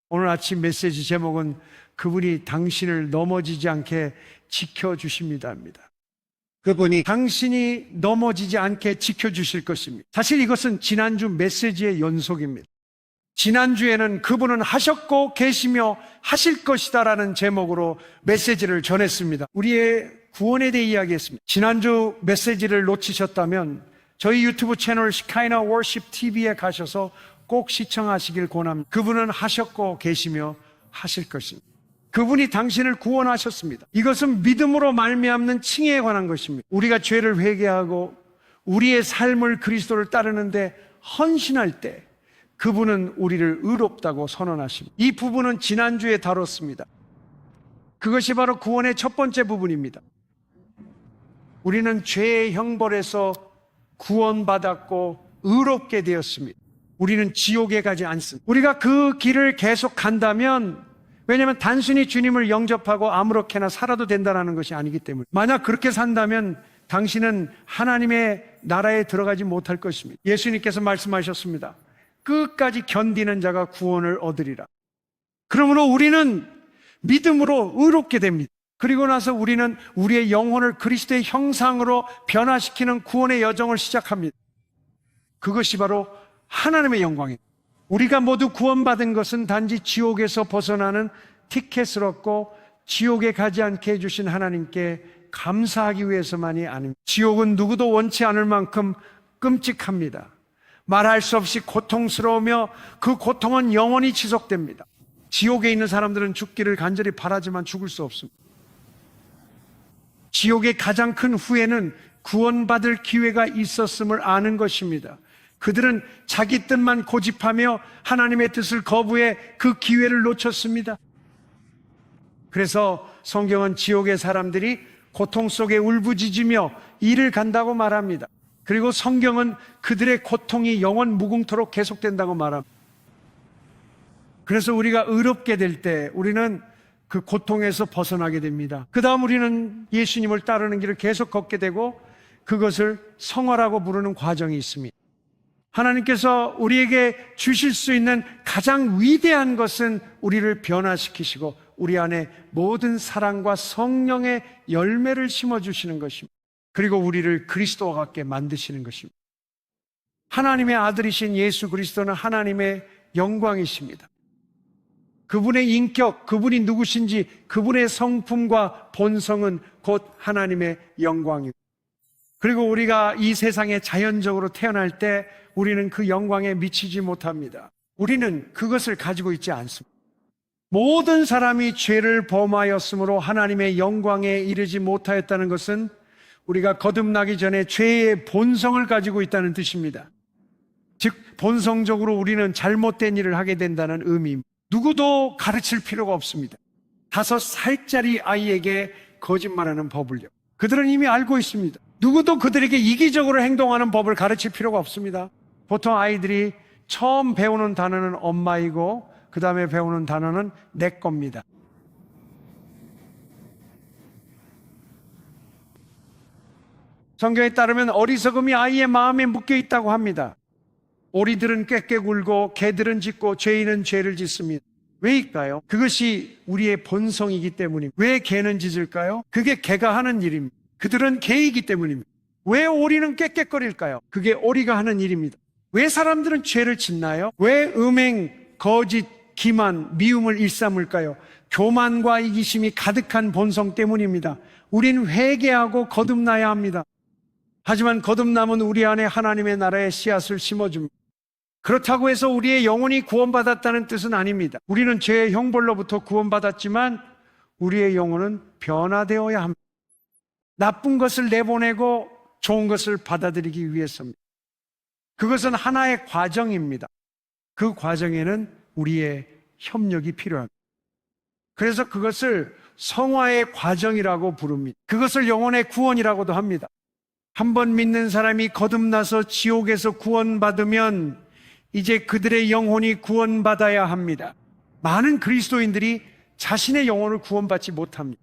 오늘 아침 메시지 제목은 그분이 당신을 넘어지지 않게 지켜주십니다입니다. 그분이 당신이 넘어지지 않게 지켜주실 것입니다. 사실 이것은 지난주 메시지의 연속입니다. 지난주에는 그분은 하셨고 계시며 하실 것이다라는 제목으로 메시지를 전했습니다. 우리의 구원에 대해 이야기했습니다. 지난주 메시지를 놓치셨다면 저희 유튜브 채널 시카이나 워십 TV에 가셔서 꼭 시청하시길 권합니다. 그분은 하셨고 계시며 하실 것입니다. 그분이 당신을 구원하셨습니다. 이것은 믿음으로 말미암는 칭의에 관한 것입니다. 우리가 죄를 회개하고 우리의 삶을 그리스도를 따르는데 헌신할 때 그분은 우리를 의롭다고 선언하십니다. 이 부분은 지난주에 다뤘습니다. 그것이 바로 구원의 첫 번째 부분입니다. 우리는 죄의 형벌에서 구원받았고 의롭게 되었습니다. 우리는 지옥에 가지 않습니다. 우리가 그 길을 계속 간다면, 왜냐하면 단순히 주님을 영접하고 아무렇게나 살아도 된다는 것이 아니기 때문에, 만약 그렇게 산다면 당신은 하나님의 나라에 들어가지 못할 것입니다. 예수님께서 말씀하셨습니다. 끝까지 견디는 자가 구원을 얻으리라. 그러므로 우리는 믿음으로 의롭게 됩니다. 그리고 나서 우리는 우리의 영혼을 그리스도의 형상으로 변화시키는 구원의 여정을 시작합니다. 그것이 바로 하나님의 영광입니다. 우리가 모두 구원받은 것은 단지 지옥에서 벗어나는 티켓을 얻고 지옥에 가지 않게 해주신 하나님께 감사하기 위해서만이 아닙니다. 지옥은 누구도 원치 않을 만큼 끔찍합니다. 말할 수 없이 고통스러우며 그 고통은 영원히 지속됩니다. 지옥에 있는 사람들은 죽기를 간절히 바라지만 죽을 수 없습니다. 지옥의 가장 큰 후회는 구원받을 기회가 있었음을 아는 것입니다. 그들은 자기 뜻만 고집하며 하나님의 뜻을 거부해 그 기회를 놓쳤습니다. 그래서 성경은 지옥의 사람들이 고통 속에 울부짖으며 이를 간다고 말합니다. 그리고 성경은 그들의 고통이 영원 무궁토록 계속된다고 말합니다. 그래서 우리가 의롭게 될 때 우리는 그 고통에서 벗어나게 됩니다. 그 다음 우리는 예수님을 따르는 길을 계속 걷게 되고 그것을 성화라고 부르는 과정이 있습니다. 하나님께서 우리에게 주실 수 있는 가장 위대한 것은 우리를 변화시키시고 우리 안에 모든 사랑과 성령의 열매를 심어주시는 것입니다. 그리고 우리를 그리스도와 같게 만드시는 것입니다. 하나님의 아들이신 예수 그리스도는 하나님의 영광이십니다. 그분의 인격, 그분이 누구신지 그분의 성품과 본성은 곧 하나님의 영광입니다. 그리고 우리가 이 세상에 자연적으로 태어날 때 우리는 그 영광에 미치지 못합니다. 우리는 그것을 가지고 있지 않습니다. 모든 사람이 죄를 범하였으므로 하나님의 영광에 이르지 못하였다는 것은 우리가 거듭나기 전에 죄의 본성을 가지고 있다는 뜻입니다. 즉 본성적으로 우리는 잘못된 일을 하게 된다는 의미입니다. 누구도 가르칠 필요가 없습니다. 5살짜리 아이에게 거짓말하는 법을요, 그들은 이미 알고 있습니다. 누구도 그들에게 이기적으로 행동하는 법을 가르칠 필요가 없습니다. 보통 아이들이 처음 배우는 단어는 엄마이고 그 다음에 배우는 단어는 내 겁니다. 성경에 따르면 어리석음이 아이의 마음에 묶여 있다고 합니다. 오리들은 꾀꾀 굴고 개들은 짖고 죄인은 죄를 짓습니다. 왜일까요? 그것이 우리의 본성이기 때문입니다. 왜 개는 짖을까요? 그게 개가 하는 일입니다. 그들은 개이기 때문입니다. 왜 오리는 꾀꾀거릴까요? 그게 오리가 하는 일입니다. 왜 사람들은 죄를 짓나요? 왜 음행, 거짓, 기만, 미움을 일삼을까요? 교만과 이기심이 가득한 본성 때문입니다. 우린 회개하고 거듭나야 합니다. 하지만 거듭남은 우리 안에 하나님의 나라의 씨앗을 심어줍니다. 그렇다고 해서 우리의 영혼이 구원받았다는 뜻은 아닙니다. 우리는 죄의 형벌로부터 구원받았지만 우리의 영혼은 변화되어야 합니다. 나쁜 것을 내보내고 좋은 것을 받아들이기 위해서입니다. 그것은 하나의 과정입니다. 그 과정에는 우리의 협력이 필요합니다. 그래서 그것을 성화의 과정이라고 부릅니다. 그것을 영혼의 구원이라고도 합니다. 한 번 믿는 사람이 거듭나서 지옥에서 구원받으면 이제 그들의 영혼이 구원받아야 합니다. 많은 그리스도인들이 자신의 영혼을 구원받지 못합니다.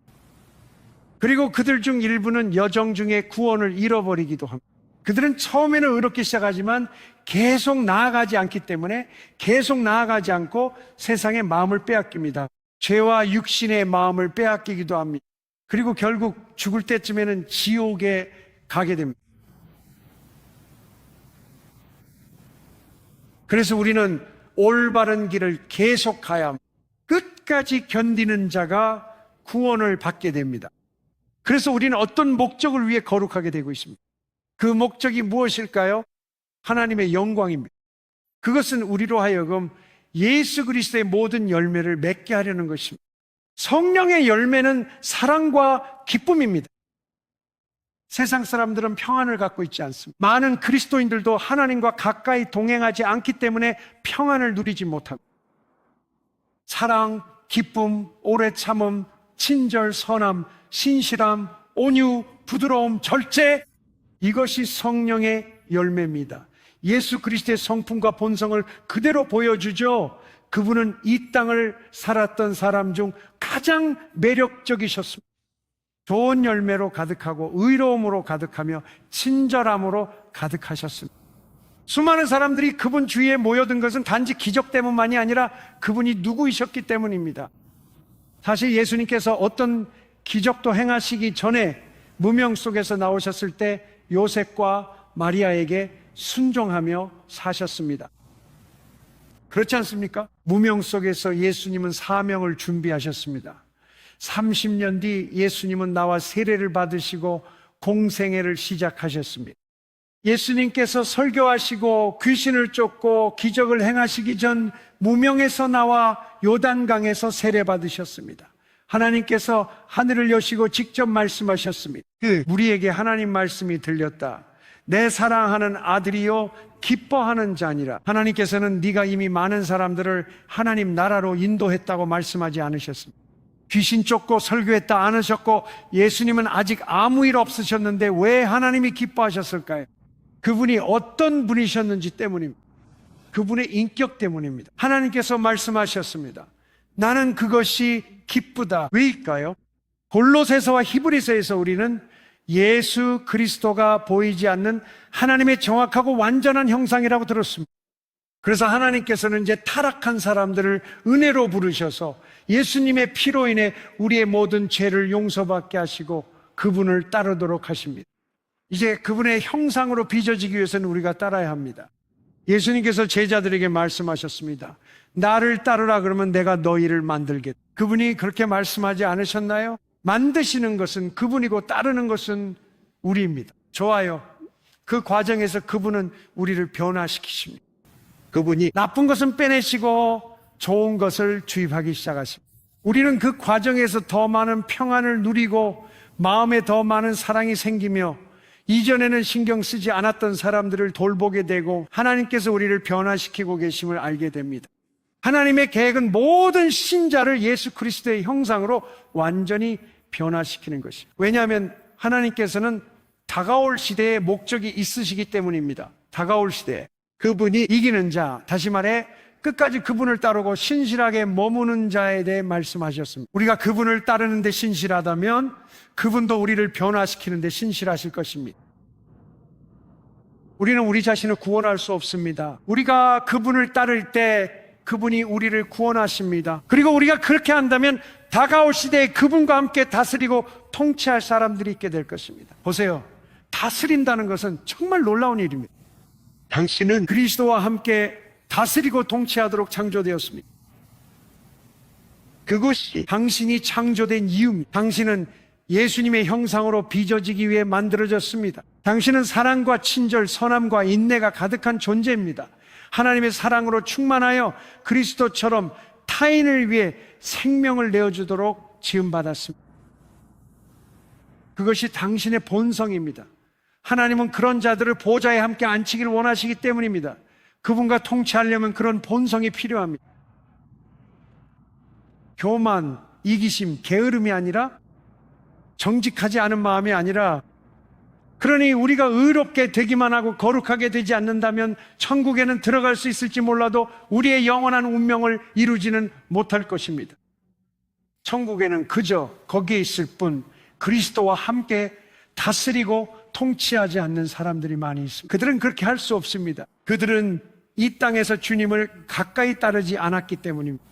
그리고 그들 중 일부는 여정 중에 구원을 잃어버리기도 합니다. 그들은 처음에는 의롭게 시작하지만 계속 나아가지 않기 때문에 계속 나아가지 않고 세상의 마음을 빼앗깁니다. 죄와 육신의 마음을 빼앗기기도 합니다. 그리고 결국 죽을 때쯤에는 지옥에 가게 됩니다. 그래서 우리는 올바른 길을 계속 가야 합니다. 끝까지 견디는 자가 구원을 받게 됩니다. 그래서 우리는 어떤 목적을 위해 거룩하게 되고 있습니다. 그 목적이 무엇일까요? 하나님의 영광입니다. 그것은 우리로 하여금 예수 그리스도의 모든 열매를 맺게 하려는 것입니다. 성령의 열매는 사랑과 기쁨입니다. 세상 사람들은 평안을 갖고 있지 않습니다. 많은 그리스도인들도 하나님과 가까이 동행하지 않기 때문에 평안을 누리지 못합니다. 사랑, 기쁨, 오래 참음, 친절, 선함, 신실함, 온유, 부드러움, 절제, 이것이 성령의 열매입니다. 예수 그리스도의 성품과 본성을 그대로 보여주죠. 그분은 이 땅을 살았던 사람 중 가장 매력적이셨습니다. 좋은 열매로 가득하고 의로움으로 가득하며 친절함으로 가득하셨습니다. 수많은 사람들이 그분 주위에 모여든 것은 단지 기적 때문만이 아니라 그분이 누구이셨기 때문입니다. 사실 예수님께서 어떤 기적도 행하시기 전에 무명 속에서 나오셨을 때 요셉과 마리아에게 순종하며 사셨습니다. 그렇지 않습니까? 무명 속에서 예수님은 사명을 준비하셨습니다. 30년 뒤 예수님은 나와 세례를 받으시고 공생애를 시작하셨습니다. 예수님께서 설교하시고 귀신을 쫓고 기적을 행하시기 전 무명에서 나와 요단강에서 세례 받으셨습니다. 하나님께서 하늘을 여시고 직접 말씀하셨습니다. 우리에게 하나님 말씀이 들렸다. 내 사랑하는 아들이요 기뻐하는 자니라. 하나님께서는 네가 이미 많은 사람들을 하나님 나라로 인도했다고 말씀하지 않으셨습니다. 귀신 쫓고 설교했다 않으셨고 예수님은 아직 아무 일 없으셨는데 왜 하나님이 기뻐하셨을까요? 그분이 어떤 분이셨는지 때문입니다. 그분의 인격 때문입니다. 하나님께서 말씀하셨습니다. 나는 그것이 기쁘다. 왜일까요? 골로새서와 히브리서에서 우리는 예수 그리스도가 보이지 않는 하나님의 정확하고 완전한 형상이라고 들었습니다. 그래서 하나님께서는 이제 타락한 사람들을 은혜로 부르셔서 예수님의 피로 인해 우리의 모든 죄를 용서받게 하시고 그분을 따르도록 하십니다. 이제 그분의 형상으로 빚어지기 위해서는 우리가 따라야 합니다. 예수님께서 제자들에게 말씀하셨습니다. 나를 따르라 그러면 내가 너희를 만들겠다. 그분이 그렇게 말씀하지 않으셨나요? 만드시는 것은 그분이고 따르는 것은 우리입니다. 좋아요. 그 과정에서 그분은 우리를 변화시키십니다. 그분이 나쁜 것은 빼내시고 좋은 것을 주입하기 시작하십니다. 우리는 그 과정에서 더 많은 평안을 누리고 마음에 더 많은 사랑이 생기며 이전에는 신경 쓰지 않았던 사람들을 돌보게 되고 하나님께서 우리를 변화시키고 계심을 알게 됩니다. 하나님의 계획은 모든 신자를 예수 그리스도의 형상으로 완전히 변화시키는 것입니다. 왜냐하면 하나님께서는 다가올 시대에 목적이 있으시기 때문입니다. 다가올 시대에 그분이 이기는 자, 다시 말해 끝까지 그분을 따르고 신실하게 머무는 자에 대해 말씀하셨습니다. 우리가 그분을 따르는 데 신실하다면 그분도 우리를 변화시키는 데 신실하실 것입니다. 우리는 우리 자신을 구원할 수 없습니다. 우리가 그분을 따를 때 그분이 우리를 구원하십니다. 그리고 우리가 그렇게 한다면 다가올 시대에 그분과 함께 다스리고 통치할 사람들이 있게 될 것입니다. 보세요. 다스린다는 것은 정말 놀라운 일입니다. 당신은 그리스도와 함께 다스리고 통치하도록 창조되었습니다. 그것이 당신이 창조된 이유입니다. 당신은 예수님의 형상으로 빚어지기 위해 만들어졌습니다. 당신은 사랑과 친절, 선함과 인내가 가득한 존재입니다. 하나님의 사랑으로 충만하여 그리스도처럼 타인을 위해 생명을 내어주도록 지음받았습니다. 그것이 당신의 본성입니다. 하나님은 그런 자들을 보좌에 함께 앉히기를 원하시기 때문입니다. 그분과 통치하려면 그런 본성이 필요합니다. 교만, 이기심, 게으름이 아니라 정직하지 않은 마음이 아니라 그러니 우리가 의롭게 되기만 하고 거룩하게 되지 않는다면 천국에는 들어갈 수 있을지 몰라도 우리의 영원한 운명을 이루지는 못할 것입니다. 천국에는 그저 거기에 있을 뿐 그리스도와 함께 다스리고 통치하지 않는 사람들이 많이 있습니다. 그들은 그렇게 할 수 없습니다. 그들은 이 땅에서 주님을 가까이 따르지 않았기 때문입니다.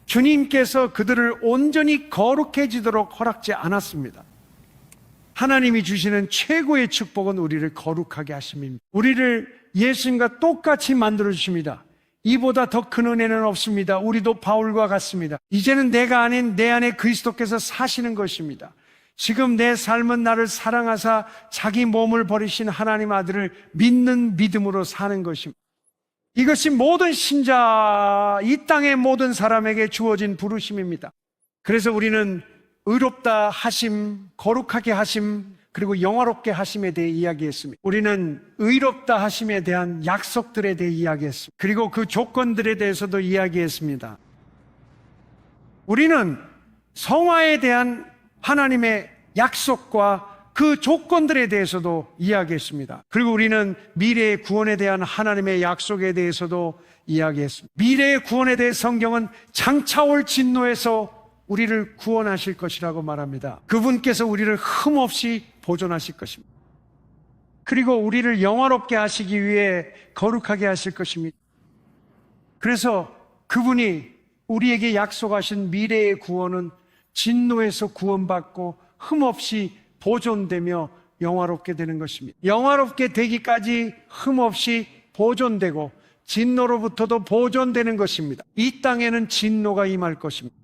주님께서 그들을 온전히 거룩해지도록 허락지 않았습니다. 하나님이 주시는 최고의 축복은 우리를 거룩하게 하심입니다. 우리를 예수님과 똑같이 만들어 주십니다. 이보다 더 큰 은혜는 없습니다. 우리도 바울과 같습니다. 이제는 내가 아닌 내 안에 그리스도께서 사시는 것입니다. 지금 내 삶은 나를 사랑하사 자기 몸을 버리신 하나님 아들을 믿는 믿음으로 사는 것입니다. 이것이 모든 신자, 이 땅의 모든 사람에게 주어진 부르심입니다. 그래서 우리는 의롭다 하심, 거룩하게 하심, 그리고 영화롭게 하심에 대해 이야기했습니다. 우리는 의롭다 하심에 대한 약속들에 대해 이야기했습니다. 그리고 그 조건들에 대해서도 이야기했습니다. 우리는 성화에 대한 하나님의 약속과 그 조건들에 대해서도 이야기했습니다. 그리고 우리는 미래의 구원에 대한 하나님의 약속에 대해서도 이야기했습니다. 미래의 구원에 대해 성경은 장차올 진노에서 우리를 구원하실 것이라고 말합니다. 그분께서 우리를 흠없이 보존하실 것입니다. 그리고 우리를 영화롭게 하시기 위해 거룩하게 하실 것입니다. 그래서 그분이 우리에게 약속하신 미래의 구원은 진노에서 구원받고 흠없이 보존되며 영화롭게 되는 것입니다. 영화롭게 되기까지 흠없이 보존되고 진노로부터도 보존되는 것입니다. 이 땅에는 진노가 임할 것입니다.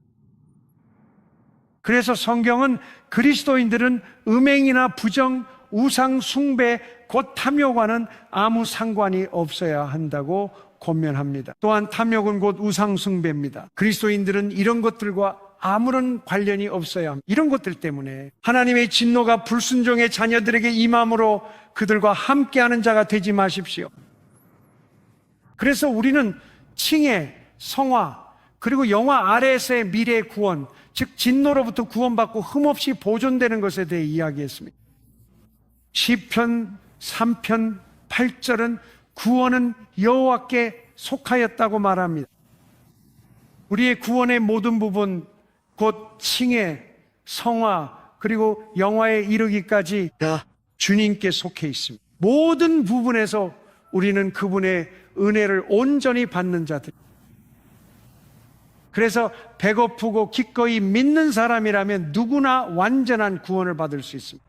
그래서 성경은 그리스도인들은 음행이나 부정, 우상 숭배, 곧 탐욕과는 아무 상관이 없어야 한다고 권면합니다. 또한 탐욕은 곧 우상 숭배입니다. 그리스도인들은 이런 것들과 아무런 관련이 없어야 합니다. 이런 것들 때문에 하나님의 진노가 불순종의 자녀들에게 임함으로 그들과 함께하는 자가 되지 마십시오. 그래서 우리는 칭의, 성화, 그리고 영화 아래에서의 미래의 구원, 즉 진노로부터 구원받고 흠없이 보존되는 것에 대해 이야기했습니다. 시편 3편 8절은 구원은 여호와께 속하였다고 말합니다. 우리의 구원의 모든 부분, 곧 칭의, 성화, 그리고 영화에 이르기까지 다 주님께 속해 있습니다. 모든 부분에서 우리는 그분의 은혜를 온전히 받는 자들. 그래서 배고프고 기꺼이 믿는 사람이라면 누구나 완전한 구원을 받을 수 있습니다.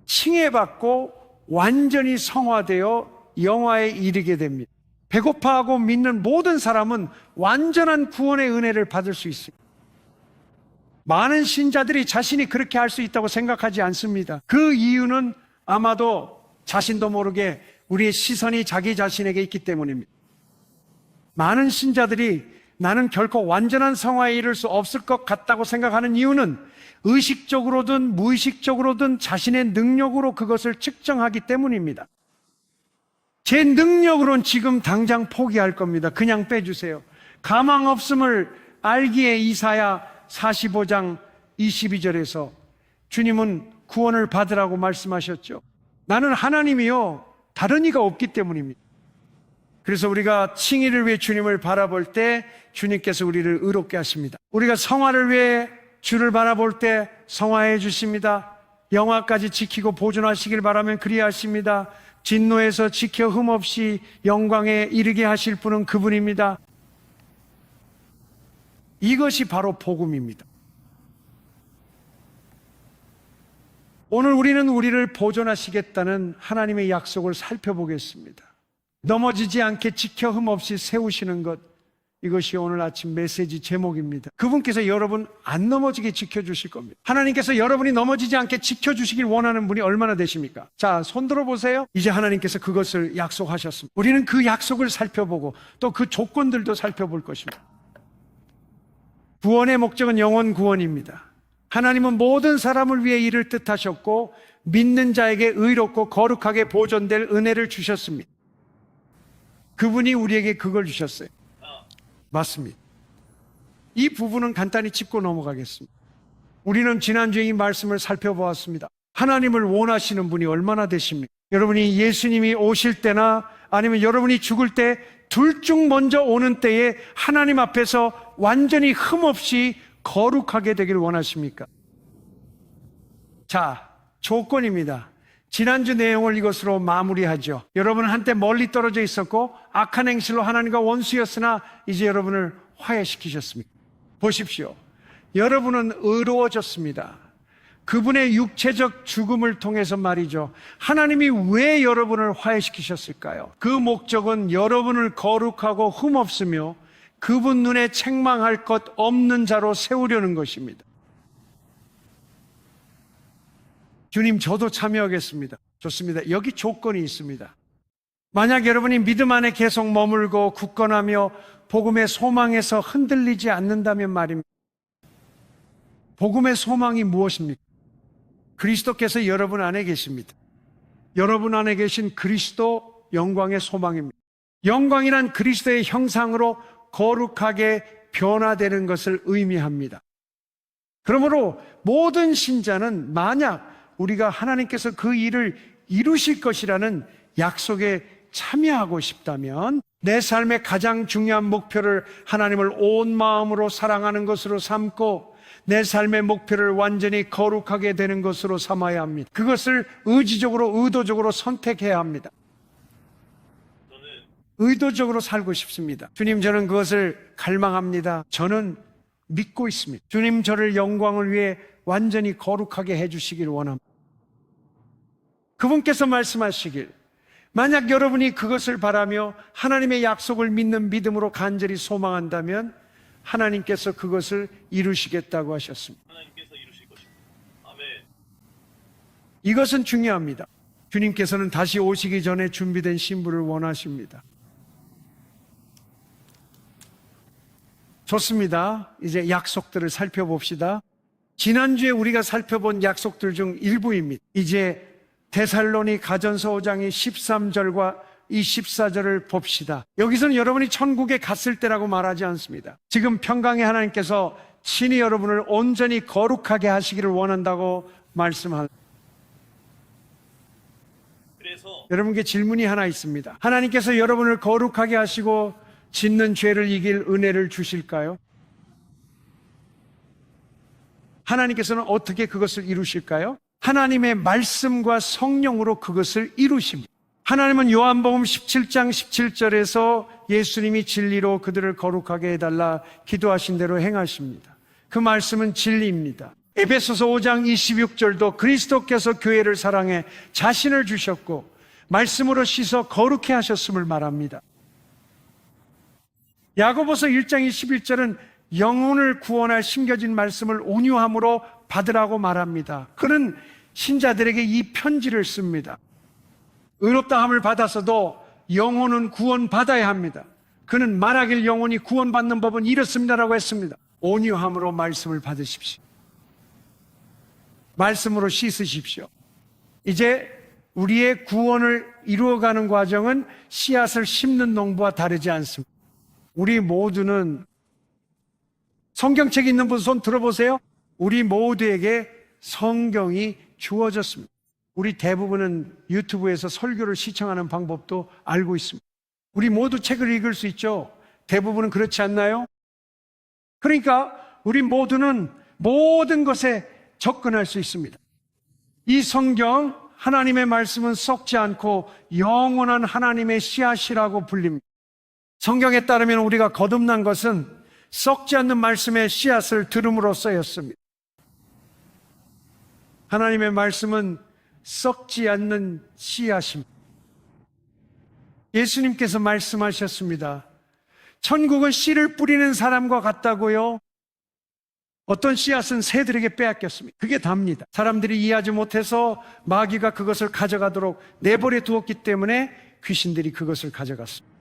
칭해받고 완전히 성화되어 영화에 이르게 됩니다. 배고파하고 믿는 모든 사람은 완전한 구원의 은혜를 받을 수 있습니다. 많은 신자들이 자신이 그렇게 할 수 있다고 생각하지 않습니다. 그 이유는 아마도 자신도 모르게 우리의 시선이 자기 자신에게 있기 때문입니다. 많은 신자들이 나는 결코 완전한 성화에 이를 수 없을 것 같다고 생각하는 이유는 의식적으로든 무의식적으로든 자신의 능력으로 그것을 측정하기 때문입니다. 제 능력으로는 지금 당장 포기할 겁니다. 그냥 빼주세요. 가망 없음을 알기에 이사야 45장 22절에서 주님은 구원을 받으라고 말씀하셨죠. 나는 하나님이요 다른 이가 없기 때문입니다. 그래서 우리가 칭의를 위해 주님을 바라볼 때 주님께서 우리를 의롭게 하십니다. 우리가 성화를 위해 주를 바라볼 때 성화해 주십니다. 영화까지 지키고 보존하시길 바라면 그리하십니다. 진노에서 지켜 흠없이 영광에 이르게 하실 분은 그분입니다. 이것이 바로 복음입니다. 오늘 우리는 우리를 보존하시겠다는 하나님의 약속을 살펴보겠습니다. 넘어지지 않게 지켜 흠없이 세우시는 것, 이것이 오늘 아침 메시지 제목입니다. 그분께서 여러분 안 넘어지게 지켜주실 겁니다. 하나님께서 여러분이 넘어지지 않게 지켜주시길 원하는 분이 얼마나 되십니까? 자, 손 들어보세요. 이제 하나님께서 그것을 약속하셨습니다. 우리는 그 약속을 살펴보고 또 그 조건들도 살펴볼 것입니다. 구원의 목적은 영원 구원입니다. 하나님은 모든 사람을 위해 이를 뜻하셨고 믿는 자에게 의롭고 거룩하게 보존될 은혜를 주셨습니다. 그분이 우리에게 그걸 주셨어요. 맞습니다. 이 부분은 간단히 짚고 넘어가겠습니다. 우리는 지난주에 이 말씀을 살펴보았습니다. 하나님을 원하시는 분이 얼마나 되십니까? 여러분이 예수님이 오실 때나 아니면 여러분이 죽을 때 둘 중 먼저 오는 때에 하나님 앞에서 완전히 흠없이 거룩하게 되기를 원하십니까? 자, 조건입니다. 지난주 내용을 이것으로 마무리하죠. 여러분은 한때 멀리 떨어져 있었고 악한 행실로 하나님과 원수였으나 이제 여러분을 화해시키셨습니다. 보십시오. 여러분은 의로워졌습니다. 그분의 육체적 죽음을 통해서 말이죠. 하나님이 왜 여러분을 화해시키셨을까요? 그 목적은 여러분을 거룩하고 흠없으며 그분 눈에 책망할 것 없는 자로 세우려는 것입니다. 주님, 저도 참여하겠습니다. 좋습니다. 여기 조건이 있습니다. 만약 여러분이 믿음 안에 계속 머물고 굳건하며 복음의 소망에서 흔들리지 않는다면 말입니다. 복음의 소망이 무엇입니까? 그리스도께서 여러분 안에 계십니다. 여러분 안에 계신 그리스도 영광의 소망입니다. 영광이란 그리스도의 형상으로 거룩하게 변화되는 것을 의미합니다. 그러므로 모든 신자는 만약 우리가 하나님께서 그 일을 이루실 것이라는 약속에 참여하고 싶다면 내 삶의 가장 중요한 목표를 하나님을 온 마음으로 사랑하는 것으로 삼고 내 삶의 목표를 완전히 거룩하게 되는 것으로 삼아야 합니다. 그것을 의지적으로 의도적으로 선택해야 합니다. 의도적으로 살고 싶습니다. 주님, 저는 그것을 갈망합니다. 저는 믿고 있습니다. 주님, 저를 영광을 위해 완전히 거룩하게 해주시길 원합니다. 그분께서 말씀하시길, 만약 여러분이 그것을 바라며 하나님의 약속을 믿는 믿음으로 간절히 소망한다면 하나님께서 그것을 이루시겠다고 하셨습니다. 하나님께서 이루실 것입니다. 아멘. 이것은 중요합니다. 주님께서는 다시 오시기 전에 준비된 신부를 원하십니다. 좋습니다. 이제 약속들을 살펴봅시다. 지난주에 우리가 살펴본 약속들 중 일부입니다. 이제 데살로니 가전서 5장의 13절과 이 14절을 봅시다. 여기서는 여러분이 천국에 갔을 때라고 말하지 않습니다. 지금 평강의 하나님께서 친히 여러분을 온전히 거룩하게 하시기를 원한다고 말씀합니다. 그래서 여러분께 질문이 하나 있습니다. 하나님께서 여러분을 거룩하게 하시고 짓는 죄를 이길 은혜를 주실까요? 하나님께서는 어떻게 그것을 이루실까요? 하나님의 말씀과 성령으로 그것을 이루십니다. 하나님은 요한복음 17장 17절에서 예수님이 진리로 그들을 거룩하게 해달라 기도하신 대로 행하십니다. 그 말씀은 진리입니다. 에베소서 5장 26절도 그리스도께서 교회를 사랑해 자신을 주셨고 말씀으로 씻어 거룩해 하셨음을 말합니다. 야고보서 1장 21절은 영혼을 구원할 심겨진 말씀을 온유함으로 받으라고 말합니다. 그는 신자들에게 이 편지를 씁니다. 의롭다함을 받아서도 영혼은 구원받아야 합니다. 그는 말하길 영혼이 구원받는 법은 이렇습니다라고 했습니다. 온유함으로 말씀을 받으십시오. 말씀으로 씻으십시오. 이제 우리의 구원을 이루어가는 과정은 씨앗을 심는 농부와 다르지 않습니다. 우리 모두는 성경책 있는 분 손 들어보세요. 우리 모두에게 성경이 주어졌습니다. 우리 대부분은 유튜브에서 설교를 시청하는 방법도 알고 있습니다. 우리 모두 책을 읽을 수 있죠. 대부분은 그렇지 않나요? 그러니까 우리 모두는 모든 것에 접근할 수 있습니다. 이 성경, 하나님의 말씀은 썩지 않고 영원한 하나님의 씨앗이라고 불립니다. 성경에 따르면 우리가 거듭난 것은 썩지 않는 말씀의 씨앗을 들음으로써였습니다. 하나님의 말씀은 썩지 않는 씨앗입니다. 예수님께서 말씀하셨습니다. 천국은 씨를 뿌리는 사람과 같다고요. 어떤 씨앗은 새들에게 빼앗겼습니다. 그게 답니다. 사람들이 이해하지 못해서 마귀가 그것을 가져가도록 내버려 두었기 때문에 귀신들이 그것을 가져갔습니다.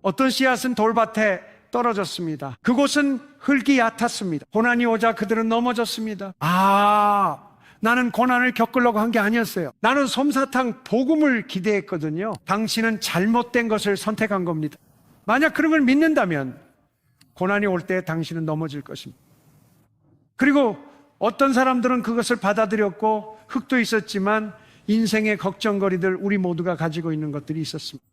어떤 씨앗은 돌밭에 떨어졌습니다. 그곳은 흙이 얕았습니다. 고난이 오자 그들은 넘어졌습니다. 나는 고난을 겪으려고 한 게 아니었어요. 나는 솜사탕 복음을 기대했거든요. 당신은 잘못된 것을 선택한 겁니다. 만약 그런 걸 믿는다면 고난이 올 때 당신은 넘어질 것입니다. 그리고 어떤 사람들은 그것을 받아들였고 흙도 있었지만 인생의 걱정거리들 우리 모두가 가지고 있는 것들이 있었습니다.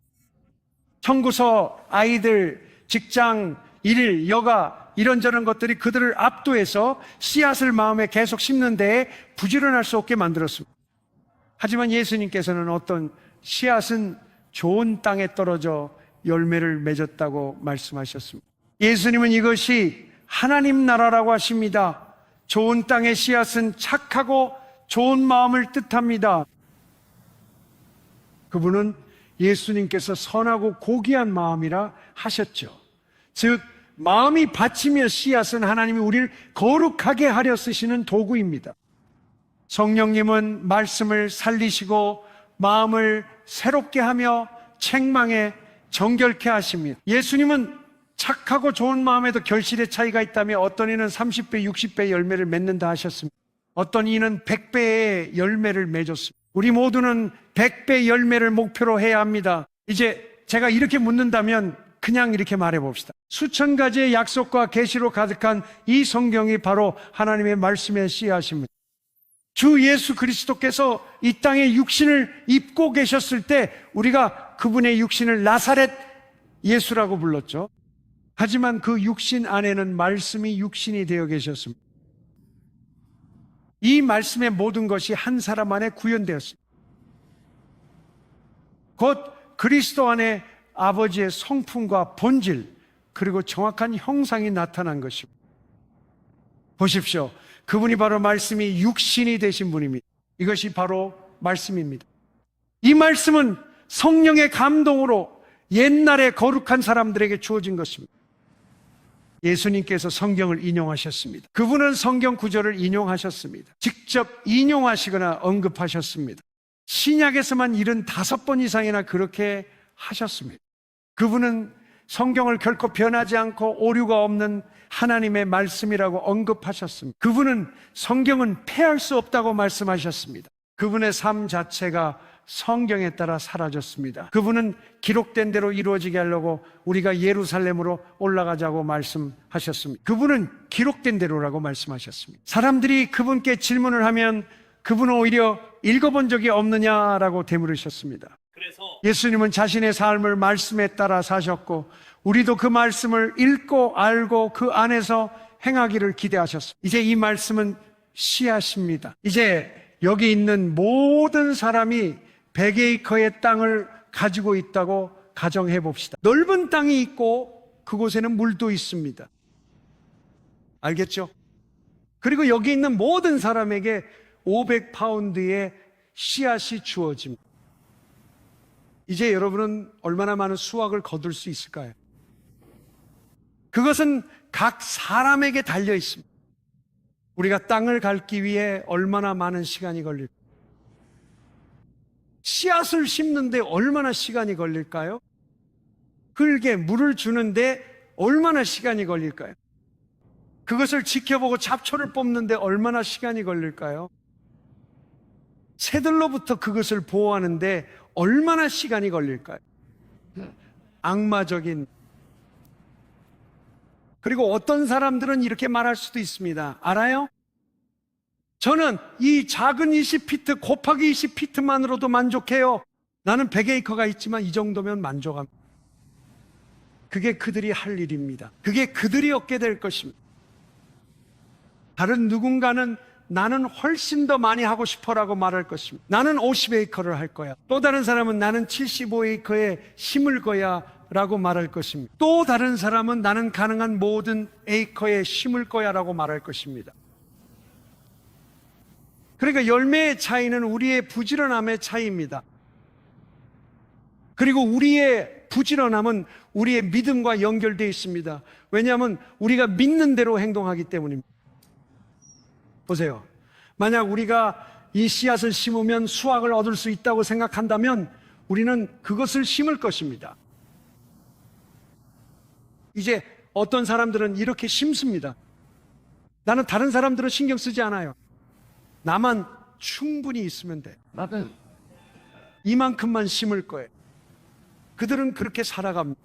청구서, 아이들, 직장, 일, 여가 이런저런 것들이 그들을 압도해서 씨앗을 마음에 계속 심는 데에 부지런할 수 없게 만들었습니다. 하지만 예수님께서는 어떤 씨앗은 좋은 땅에 떨어져 열매를 맺었다고 말씀하셨습니다. 예수님은 이것이 하나님 나라라고 하십니다. 좋은 땅의 씨앗은 착하고 좋은 마음을 뜻합니다. 그분은 예수님께서 선하고 고귀한 마음이라 하셨죠. 즉 마음이 바치며 씨앗은 하나님이 우리를 거룩하게 하려 쓰시는 도구입니다. 성령님은 말씀을 살리시고 마음을 새롭게 하며 책망에 정결케 하십니다. 예수님은 착하고 좋은 마음에도 결실의 차이가 있다며 어떤 이는 30배, 60배 열매를 맺는다 하셨습니다. 어떤 이는 100배의 열매를 맺었습니다. 우리 모두는 100배 열매를 목표로 해야 합니다. 이제 제가 이렇게 묻는다면 그냥 이렇게 말해 봅시다. 수천 가지의 약속과 계시로 가득한 이 성경이 바로 하나님의 말씀의 씨앗입니다. 주 예수 그리스도께서 이 땅에 육신을 입고 계셨을 때 우리가 그분의 육신을 나사렛 예수라고 불렀죠. 하지만 그 육신 안에는 말씀이 육신이 되어 계셨습니다. 이 말씀의 모든 것이 한 사람 안에 구현되었습니다. 곧 그리스도 안에 아버지의 성품과 본질 그리고 정확한 형상이 나타난 것입니다. 보십시오. 그분이 바로 말씀이 육신이 되신 분입니다. 이것이 바로 말씀입니다. 이 말씀은 성령의 감동으로 옛날에 거룩한 사람들에게 주어진 것입니다. 예수님께서 성경을 인용하셨습니다. 그분은 성경 구절을 인용하셨습니다. 직접 인용하시거나 언급하셨습니다. 신약에서만 75번 이상이나 그렇게 하셨습니다. 그분은 성경을 결코 변하지 않고 오류가 없는 하나님의 말씀이라고 언급하셨습니다. 그분은 성경은 폐할 수 없다고 말씀하셨습니다. 그분의 삶 자체가 성경에 따라 사라졌습니다. 그분은 기록된 대로 이루어지게 하려고 우리가 예루살렘으로 올라가자고 말씀하셨습니다. 그분은 기록된 대로라고 말씀하셨습니다. 사람들이 그분께 질문을 하면 그분은 오히려 읽어본 적이 없느냐라고 되물으셨습니다. 그래서 예수님은 자신의 삶을 말씀에 따라 사셨고 우리도 그 말씀을 읽고 알고 그 안에서 행하기를 기대하셨습니다. 이제 이 말씀은 씨앗입니다. 이제 여기 있는 모든 사람이 100에이커의 땅을 가지고 있다고 가정해 봅시다. 넓은 땅이 있고 그곳에는 물도 있습니다. 알겠죠? 그리고 여기 있는 모든 사람에게 500파운드의 씨앗이 주어집니다. 이제 여러분은 얼마나 많은 수확을 거둘 수 있을까요? 그것은 각 사람에게 달려 있습니다. 우리가 땅을 갉기 위해 얼마나 많은 시간이 걸릴까요? 씨앗을 심는데 얼마나 시간이 걸릴까요? 흙에 물을 주는데 얼마나 시간이 걸릴까요? 그것을 지켜보고 잡초를 뽑는데 얼마나 시간이 걸릴까요? 새들로부터 그것을 보호하는데 얼마나 시간이 걸릴까요? 악마적인. 그리고 어떤 사람들은 이렇게 말할 수도 있습니다. 알아요? 저는 이 작은 20피트 곱하기 20피트만으로도 만족해요. 나는 100에이커가 있지만 이 정도면 만족합니다. 그게 그들이 할 일입니다. 그게 그들이 얻게 될 것입니다. 다른 누군가는 나는 훨씬 더 많이 하고 싶어라고 말할 것입니다. 나는 50에이커를 할 거야. 또 다른 사람은 나는 75에이커에 심을 거야 라고 말할 것입니다. 또 다른 사람은 나는 가능한 모든 에이커에 심을 거야 라고 말할 것입니다. 그러니까 열매의 차이는 우리의 부지런함의 차이입니다. 그리고 우리의 부지런함은 우리의 믿음과 연결되어 있습니다. 왜냐하면 우리가 믿는 대로 행동하기 때문입니다. 보세요. 만약 우리가 이 씨앗을 심으면 수확을 얻을 수 있다고 생각한다면 우리는 그것을 심을 것입니다. 이제 어떤 사람들은 이렇게 심습니다. 나는 다른 사람들은 신경 쓰지 않아요. 나만 충분히 있으면 돼. 나는 이만큼만 심을 거예요. 그들은 그렇게 살아갑니다.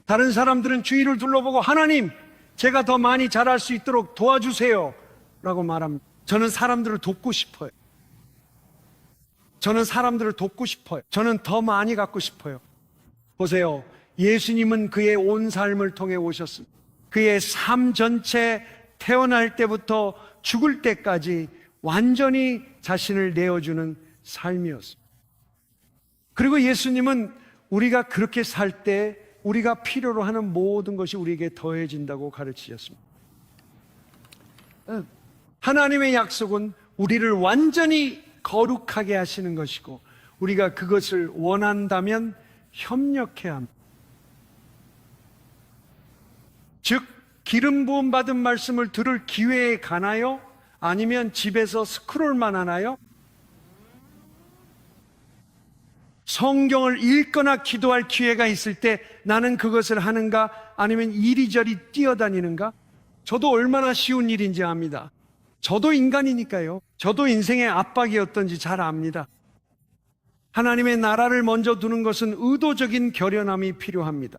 다른 사람들은 주위를 둘러보고 하나님, 제가 더 많이 자랄 수 있도록 도와주세요 라고 말합니다. 저는 사람들을 돕고 싶어요. 저는 사람들을 돕고 싶어요. 저는 더 많이 갖고 싶어요. 보세요. 예수님은 그의 온 삶을 통해 오셨습니다. 그의 삶 전체 태어날 때부터 죽을 때까지 완전히 자신을 내어주는 삶이었습니다. 그리고 예수님은 우리가 그렇게 살 때 우리가 필요로 하는 모든 것이 우리에게 더해진다고 가르치셨습니다. 하나님의 약속은 우리를 완전히 거룩하게 하시는 것이고, 우리가 그것을 원한다면 협력해야 합니다. 즉, 기름 부음 받은 말씀을 들을 기회에 가나요? 아니면 집에서 스크롤만 하나요? 성경을 읽거나 기도할 기회가 있을 때 나는 그것을 하는가? 아니면 이리저리 뛰어다니는가? 저도 얼마나 쉬운 일인지 압니다. 저도 인간이니까요. 저도 인생의 압박이었던지 잘 압니다. 하나님의 나라를 먼저 두는 것은 의도적인 결연함이 필요합니다.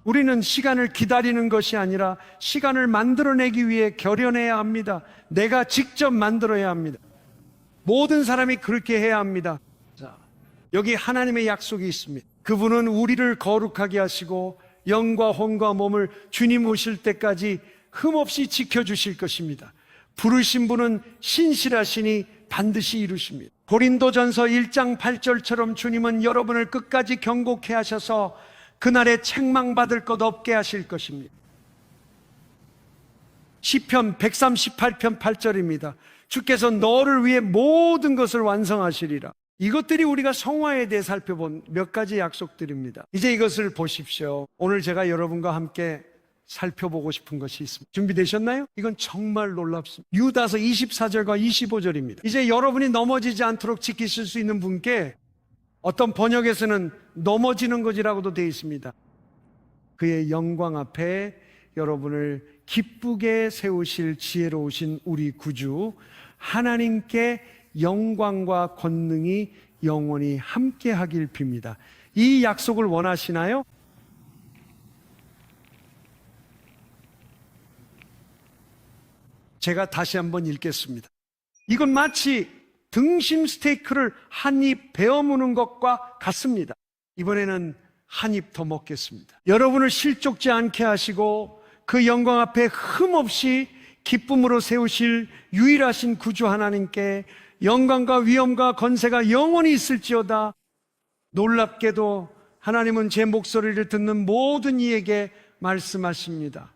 우리는 시간을 기다리는 것이 아니라 시간을 만들어내기 위해 결연해야 합니다. 내가 직접 만들어야 합니다. 모든 사람이 그렇게 해야 합니다. 자, 여기 하나님의 약속이 있습니다. 그분은 우리를 거룩하게 하시고 영과 혼과 몸을 주님 오실 때까지 흠없이 지켜주실 것입니다. 부르신 분은 신실하시니 반드시 이루십니다. 고린도전서 1장 8절처럼 주님은 여러분을 끝까지 경고케 하셔서 그날에 책망받을 것 없게 하실 것입니다. 시편 138편 8절입니다. 주께서 너를 위해 모든 것을 완성하시리라. 이것들이 우리가 성화에 대해 살펴본 몇 가지 약속들입니다. 이제 이것을 보십시오. 오늘 제가 여러분과 함께 살펴보고 싶은 것이 있습니다. 준비되셨나요? 이건 정말 놀랍습니다. 유다서 24절과 25절입니다. 이제 여러분이 넘어지지 않도록 지키실 수 있는 분께, 어떤 번역에서는 넘어지는 것이라고도 되어 있습니다. 그의 영광 앞에 여러분을 기쁘게 세우실 지혜로우신 우리 구주 하나님께 영광과 권능이 영원히 함께 하길 빕니다. 이 약속을 원하시나요? 제가 다시 한번 읽겠습니다. 이건 마치 등심 스테이크를 한 입 베어 무는 것과 같습니다. 이번에는 한 입 더 먹겠습니다. 여러분을 실족지 않게 하시고 그 영광 앞에 흠없이 기쁨으로 세우실 유일하신 구주 하나님께 영광과 위엄과 권세가 영원히 있을지어다. 놀랍게도 하나님은 제 목소리를 듣는 모든 이에게 말씀하십니다.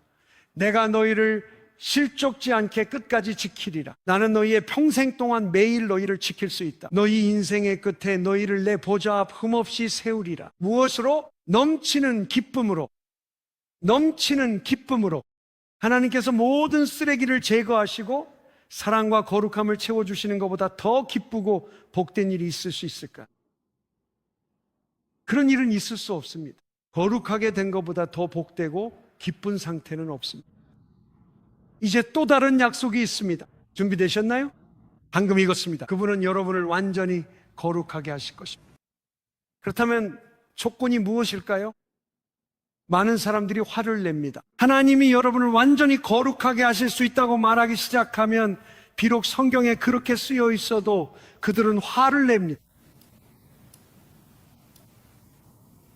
내가 너희를 실족지 않게 끝까지 지키리라. 나는 너희의 평생 동안 매일 너희를 지킬 수 있다. 너희 인생의 끝에 너희를 내 보좌 앞 흠없이 세우리라. 무엇으로? 넘치는 기쁨으로. 넘치는 기쁨으로. 하나님께서 모든 쓰레기를 제거하시고 사랑과 거룩함을 채워주시는 것보다 더 기쁘고 복된 일이 있을 수 있을까? 그런 일은 있을 수 없습니다. 거룩하게 된 것보다 더 복되고 기쁜 상태는 없습니다. 이제 또 다른 약속이 있습니다. 준비되셨나요? 방금 읽었습니다. 그분은 여러분을 완전히 거룩하게 하실 것입니다. 그렇다면 조건이 무엇일까요? 많은 사람들이 화를 냅니다. 하나님이 여러분을 완전히 거룩하게 하실 수 있다고 말하기 시작하면 비록 성경에 그렇게 쓰여 있어도 그들은 화를 냅니다.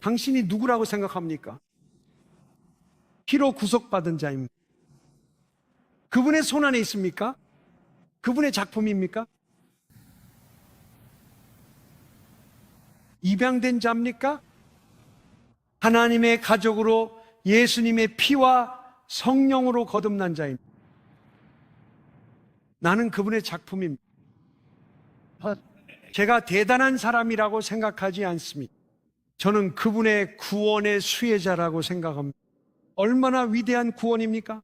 당신이 누구라고 생각합니까? 피로 구속받은 자입니다. 그분의 손 안에 있습니까? 그분의 작품입니까? 입양된 자입니까? 하나님의 가족으로 예수님의 피와 성령으로 거듭난 자입니다. 나는 그분의 작품입니다. 제가 대단한 사람이라고 생각하지 않습니다. 저는 그분의 구원의 수혜자라고 생각합니다. 얼마나 위대한 구원입니까?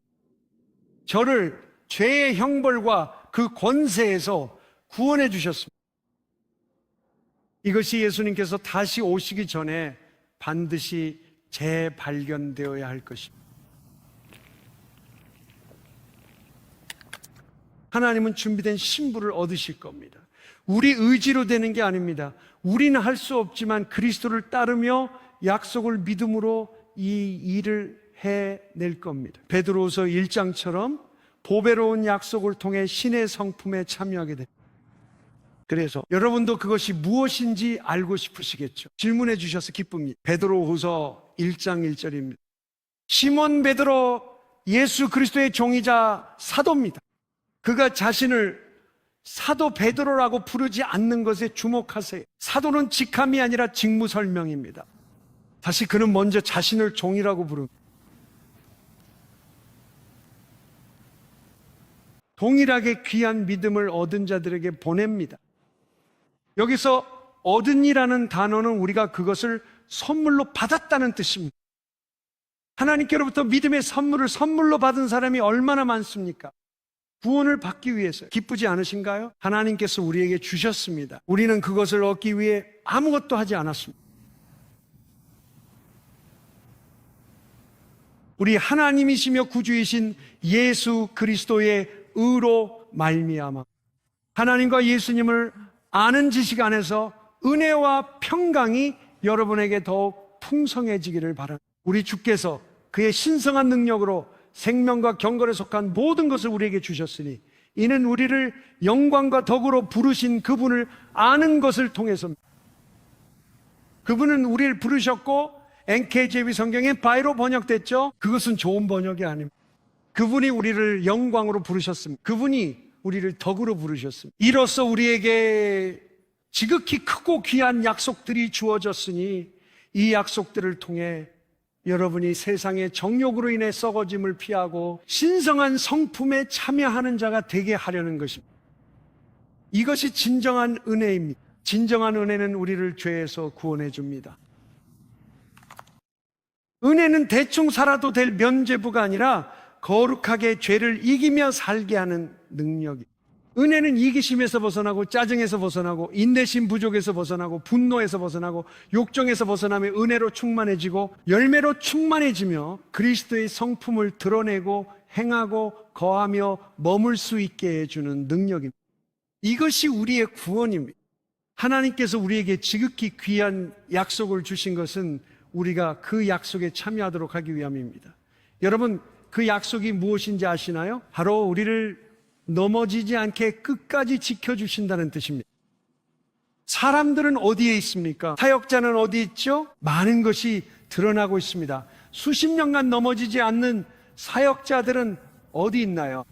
저를 죄의 형벌과 그 권세에서 구원해 주셨습니다. 이것이 예수님께서 다시 오시기 전에 반드시 재발견되어야 할 것입니다. 하나님은 준비된 신부를 얻으실 겁니다. 우리 의지로 되는 게 아닙니다. 우리는 할 수 없지만 그리스도를 따르며 약속을 믿음으로 이 일을 해낼 겁니다. 베드로후서 1장처럼 보배로운 약속을 통해 신의 성품에 참여하게 됩니다. 그래서 여러분도 그것이 무엇인지 알고 싶으시겠죠? 질문해 주셔서 기쁩니다. 베드로후서 1장 1절입니다. 시몬 베드로 예수 그리스도의 종이자 사도입니다. 그가 자신을 사도 베드로라고 부르지 않는 것에 주목하세요. 사도는 직함이 아니라 직무 설명입니다. 다시 그는 먼저 자신을 종이라고 부릅니다. 동일하게 귀한 믿음을 얻은 자들에게 보냅니다. 여기서 얻은이라는 단어는 우리가 그것을 선물로 받았다는 뜻입니다. 하나님께로부터 믿음의 선물을 선물로 받은 사람이 얼마나 많습니까? 구원을 받기 위해서 기쁘지 않으신가요? 하나님께서 우리에게 주셨습니다. 우리는 그것을 얻기 위해 아무것도 하지 않았습니다. 우리 하나님이시며 구주이신 예수 그리스도의 의로 말미암아 하나님과 예수님을 아는 지식 안에서 은혜와 평강이 여러분에게 더욱 풍성해지기를 바랍니다. 우리 주께서 그의 신성한 능력으로 생명과 경건에 속한 모든 것을 우리에게 주셨으니 이는 우리를 영광과 덕으로 부르신 그분을 아는 것을 통해서입니다. 그분은 우리를 부르셨고 NKJV 성경에 바이로 번역됐죠. 그것은 좋은 번역이 아닙니다. 그분이 우리를 영광으로 부르셨습니다. 그분이 우리를 덕으로 부르셨습니다. 이로써 우리에게 지극히 크고 귀한 약속들이 주어졌으니 이 약속들을 통해 여러분이 세상의 정욕으로 인해 썩어짐을 피하고 신성한 성품에 참여하는 자가 되게 하려는 것입니다. 이것이 진정한 은혜입니다. 진정한 은혜는 우리를 죄에서 구원해 줍니다. 은혜는 대충 살아도 될 면죄부가 아니라 거룩하게 죄를 이기며 살게 하는 능력입니다. 은혜는 이기심에서 벗어나고 짜증에서 벗어나고 인내심 부족에서 벗어나고 분노에서 벗어나고 욕정에서 벗어나며 은혜로 충만해지고 열매로 충만해지며 그리스도의 성품을 드러내고 행하고 거하며 머물 수 있게 해주는 능력입니다. 이것이 우리의 구원입니다. 하나님께서 우리에게 지극히 귀한 약속을 주신 것은 우리가 그 약속에 참여하도록 하기 위함입니다. 여러분, 그 약속이 무엇인지 아시나요? 바로 우리를 넘어지지 않게 끝까지 지켜주신다는 뜻입니다. 사람들은 어디에 있습니까? 사역자는 어디 있죠? 많은 것이 드러나고 있습니다. 수십 년간 넘어지지 않는 사역자들은 어디 있나요?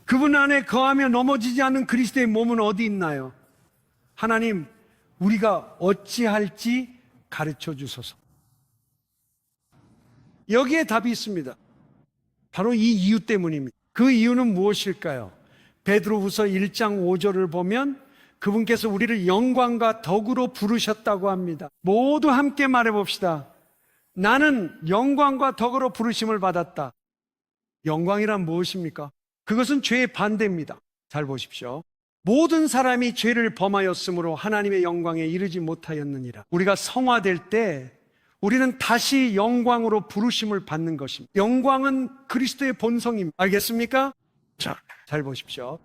그분 안에 거하며 넘어지지 않는 그리스도의 몸은 어디 있나요? 하나님, 우리가 어찌할지 가르쳐 주소서. 여기에 답이 있습니다. 바로 이 이유 때문입니다. 그 이유는 무엇일까요? 베드로후서 1장 5절을 보면 그분께서 우리를 영광과 덕으로 부르셨다고 합니다. 모두 함께 말해봅시다. 나는 영광과 덕으로 부르심을 받았다. 영광이란 무엇입니까? 그것은 죄의 반대입니다. 잘 보십시오. 모든 사람이 죄를 범하였으므로 하나님의 영광에 이르지 못하였느니라. 우리가 성화될 때 우리는 다시 영광으로 부르심을 받는 것입니다. 영광은 그리스도의 본성입니다. 알겠습니까? 자, 잘 보십시오.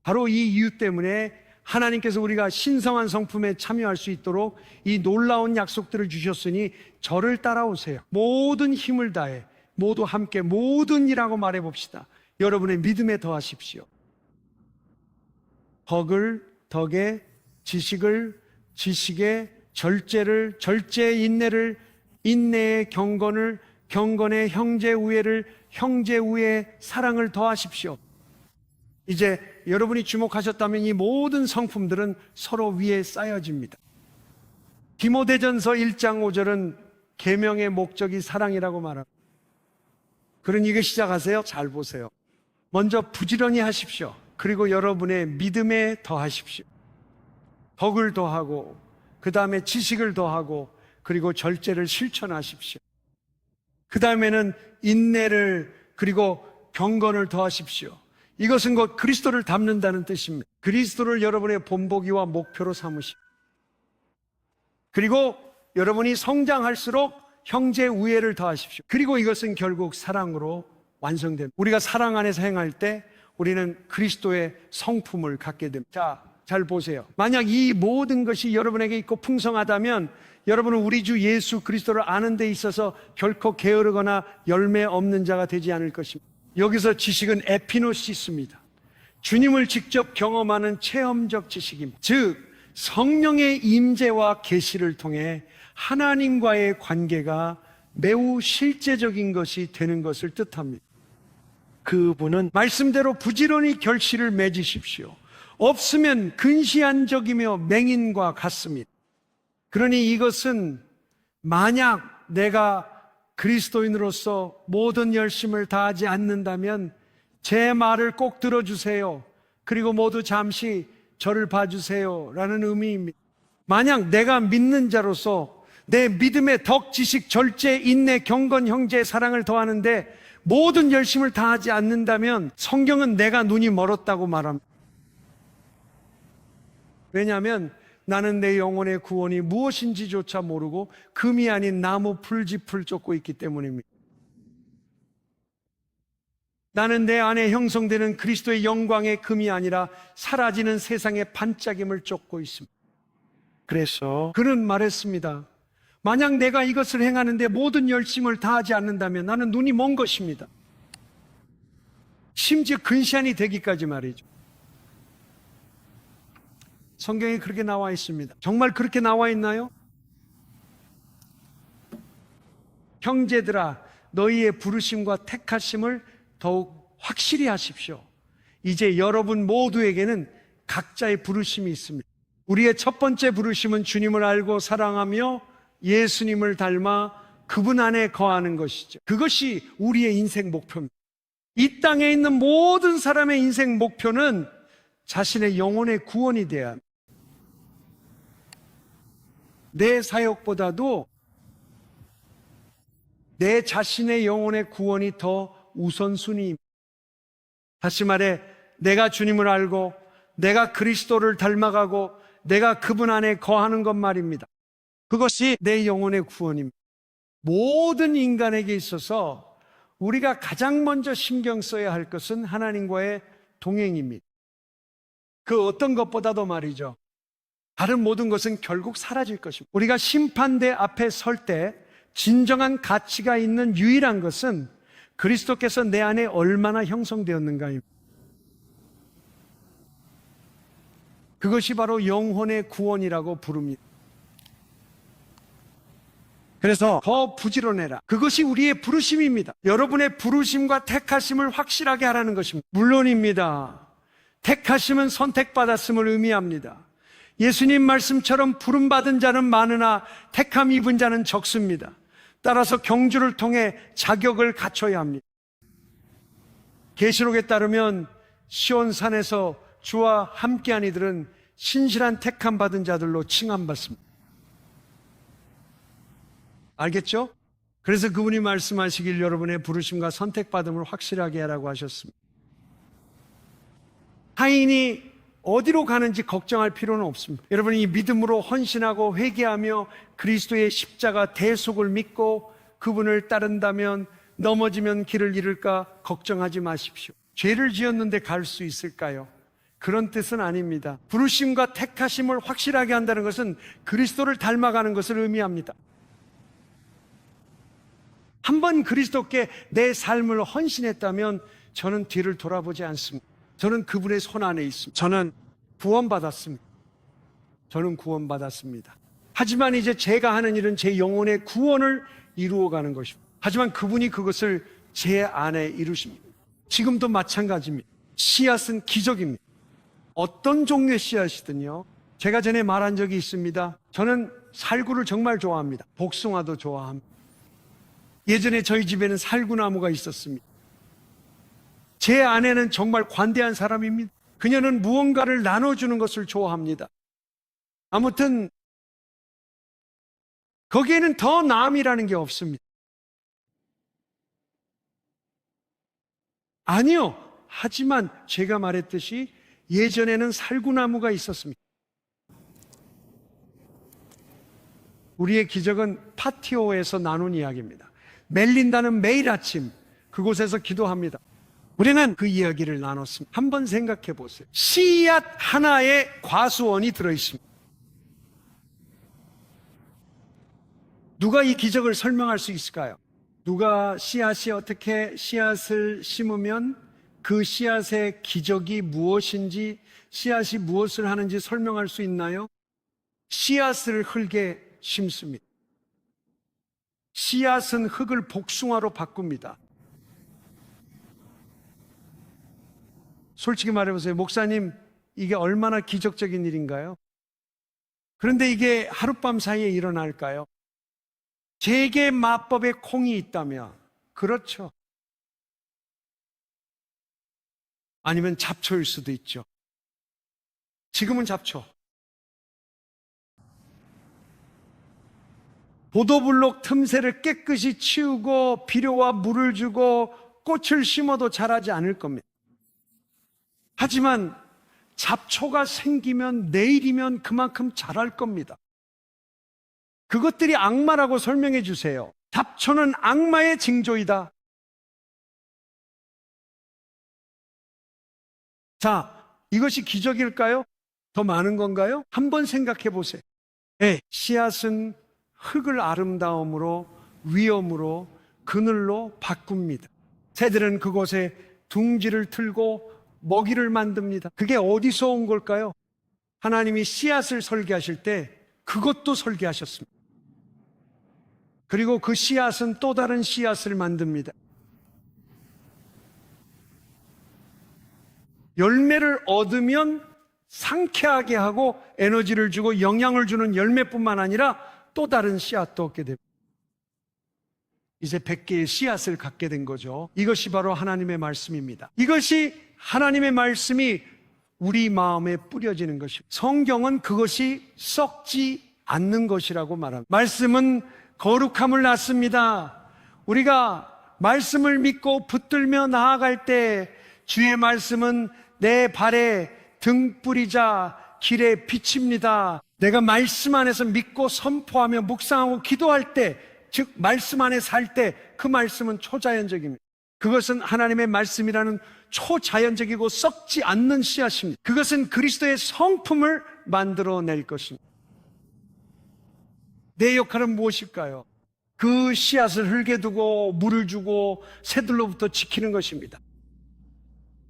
바로 이 이유 때문에 하나님께서 우리가 신성한 성품에 참여할 수 있도록 이 놀라운 약속들을 주셨으니 저를 따라오세요. 모든 힘을 다해 모두 함께 모든 일하고 말해봅시다. 여러분의 믿음에 더하십시오. 덕을 덕에, 지식을 지식에, 절제를 절제의 인내를, 인내의 경건을, 경건의 형제 우애를, 형제 우애의 사랑을 더하십시오. 이제 여러분이 주목하셨다면 이 모든 성품들은 서로 위에 쌓여집니다. 디모데전서 1장 5절은 계명의 목적이 사랑이라고 말합니다. 그런 이게 시작하세요. 잘 보세요. 먼저 부지런히 하십시오. 그리고 여러분의 믿음에 더하십시오. 덕을 더하고 그 다음에 지식을 더하고 그리고 절제를 실천하십시오. 그 다음에는 인내를 그리고 경건을 더하십시오. 이것은 곧 그리스도를 닮는다는 뜻입니다. 그리스도를 여러분의 본보기와 목표로 삼으십시오. 그리고 여러분이 성장할수록 형제 우애를 더하십시오. 그리고 이것은 결국 사랑으로 완성됩니다. 우리가 사랑 안에서 행할 때 우리는 그리스도의 성품을 갖게 됩니다. 자, 잘 보세요. 만약 이 모든 것이 여러분에게 있고 풍성하다면 여러분은 우리 주 예수 그리스도를 아는 데 있어서 결코 게으르거나 열매 없는 자가 되지 않을 것입니다. 여기서 지식은 에피노시스입니다. 주님을 직접 경험하는 체험적 지식입니다. 즉 성령의 임재와 계시를 통해 하나님과의 관계가 매우 실제적인 것이 되는 것을 뜻합니다. 그분은 말씀대로 부지런히 결실을 맺으십시오. 없으면 근시안적이며 맹인과 같습니다. 그러니 이것은 만약 내가 그리스도인으로서 모든 열심을 다하지 않는다면 제 말을 꼭 들어주세요. 그리고 모두 잠시 저를 봐주세요. 라는 의미입니다. 만약 내가 믿는 자로서 내 믿음의 덕, 지식, 절제, 인내, 경건, 형제, 사랑을 더하는데 모든 열심을 다하지 않는다면 성경은 내가 눈이 멀었다고 말합니다. 왜냐하면 나는 내 영혼의 구원이 무엇인지조차 모르고 금이 아닌 나무 풀짚을 쫓고 있기 때문입니다. 나는 내 안에 형성되는 그리스도의 영광의 금이 아니라 사라지는 세상의 반짝임을 쫓고 있습니다. 그래서 그는 말했습니다. 만약 내가 이것을 행하는데 모든 열심을 다하지 않는다면 나는 눈이 먼 것입니다. 심지어 근시안이 되기까지 말이죠. 성경에 그렇게 나와 있습니다. 정말 그렇게 나와 있나요? 형제들아, 너희의 부르심과 택하심을 더욱 확실히 하십시오. 이제 여러분 모두에게는 각자의 부르심이 있습니다. 우리의 첫 번째 부르심은 주님을 알고 사랑하며 예수님을 닮아 그분 안에 거하는 것이죠. 그것이 우리의 인생 목표입니다. 이 땅에 있는 모든 사람의 인생 목표는 자신의 영혼의 구원이 돼야 합니다. 내 사역보다도 내 자신의 영혼의 구원이 더 우선순위입니다. 다시 말해, 내가 주님을 알고 내가 그리스도를 닮아가고 내가 그분 안에 거하는 것 말입니다. 그것이 내 영혼의 구원입니다. 모든 인간에게 있어서 우리가 가장 먼저 신경 써야 할 것은 하나님과의 동행입니다. 그 어떤 것보다도 말이죠. 다른 모든 것은 결국 사라질 것입니다. 우리가 심판대 앞에 설 때 진정한 가치가 있는 유일한 것은 그리스도께서 내 안에 얼마나 형성되었는가입니다. 그것이 바로 영혼의 구원이라고 부릅니다. 그래서 더 부지런해라. 그것이 우리의 부르심입니다. 여러분의 부르심과 택하심을 확실하게 하라는 것입니다. 물론입니다. 택하심은 선택받았음을 의미합니다. 예수님 말씀처럼 부름받은 자는 많으나 택함 입은 자는 적습니다. 따라서 경주를 통해 자격을 갖춰야 합니다. 계시록에 따르면 시온산에서 주와 함께한 이들은 신실한 택함 받은 자들로 칭함받습니다. 알겠죠? 그래서 그분이 말씀하시길 여러분의 부르심과 선택받음을 확실하게 하라고 하셨습니다. 타인이 어디로 가는지 걱정할 필요는 없습니다. 여러분이 믿음으로 헌신하고 회개하며 그리스도의 십자가 대속을 믿고 그분을 따른다면 넘어지면 길을 잃을까 걱정하지 마십시오. 죄를 지었는데 갈 수 있을까요? 그런 뜻은 아닙니다. 부르심과 택하심을 확실하게 한다는 것은 그리스도를 닮아가는 것을 의미합니다. 한번 그리스도께 내 삶을 헌신했다면 저는 뒤를 돌아보지 않습니다. 저는 그분의 손 안에 있습니다. 저는 구원받았습니다. 저는 구원받았습니다. 하지만 이제 제가 하는 일은 제 영혼의 구원을 이루어가는 것입니다. 하지만 그분이 그것을 제 안에 이루십니다. 지금도 마찬가지입니다. 씨앗은 기적입니다. 어떤 종류의 씨앗이든요. 제가 전에 말한 적이 있습니다. 저는 살구를 정말 좋아합니다. 복숭아도 좋아합니다. 예전에 저희 집에는 살구나무가 있었습니다. 제 아내는 정말 관대한 사람입니다. 그녀는 무언가를 나눠주는 것을 좋아합니다. 아무튼 거기에는 더 나음이라는 게 없습니다. 아니요. 하지만 제가 말했듯이 예전에는 살구나무가 있었습니다. 우리의 기적은 파티오에서 나눈 이야기입니다. 멜린다는 매일 아침 그곳에서 기도합니다. 우리는 그 이야기를 나눴습니다. 한번 생각해 보세요. 씨앗 하나에 과수원이 들어있습니다. 누가 이 기적을 설명할 수 있을까요? 누가 씨앗이 어떻게 씨앗을 심으면 그 씨앗의 기적이 무엇인지, 씨앗이 무엇을 하는지 설명할 수 있나요? 씨앗을 흙에 심습니다. 씨앗은 흙을 복숭아로 바꿉니다. 솔직히 말해보세요. 목사님, 이게 얼마나 기적적인 일인가요? 그런데 이게 하룻밤 사이에 일어날까요? 제게 마법에 콩이 있다면 그렇죠. 아니면 잡초일 수도 있죠. 지금은 잡초. 보도블록 틈새를 깨끗이 치우고 비료와 물을 주고 꽃을 심어도 자라지 않을 겁니다. 하지만 잡초가 생기면 내일이면 그만큼 자랄 겁니다. 그것들이 악마라고 설명해 주세요. 잡초는 악마의 징조이다. 자, 이것이 기적일까요? 더 많은 건가요? 한번 생각해 보세요. 네, 씨앗은 흙을 아름다움으로, 위엄으로, 그늘로 바꿉니다. 새들은 그곳에 둥지를 틀고 먹이를 만듭니다. 그게 어디서 온 걸까요? 하나님이 씨앗을 설계하실 때 그것도 설계하셨습니다. 그리고 그 씨앗은 또 다른 씨앗을 만듭니다. 열매를 얻으면 상쾌하게 하고 에너지를 주고 영양을 주는 열매뿐만 아니라 또 다른 씨앗도 얻게 됩니다. 이제 100개의 씨앗을 갖게 된 거죠. 이것이 바로 하나님의 말씀입니다. 이것이 하나님의 말씀이 우리 마음에 뿌려지는 것입니다. 성경은 그것이 썩지 않는 것이라고 말합니다. 말씀은 거룩함을 낳습니다. 우리가 말씀을 믿고 붙들며 나아갈 때 주의 말씀은 내 발에 등불이자 길에 빛입니다. 내가 말씀 안에서 믿고 선포하며 묵상하고 기도할 때, 즉 말씀 안에 살 때 그 말씀은 초자연적입니다. 그것은 하나님의 말씀이라는 초자연적이고 썩지 않는 씨앗입니다. 그것은 그리스도의 성품을 만들어낼 것입니다. 내 역할은 무엇일까요? 그 씨앗을 흙에 두고 물을 주고 새들로부터 지키는 것입니다.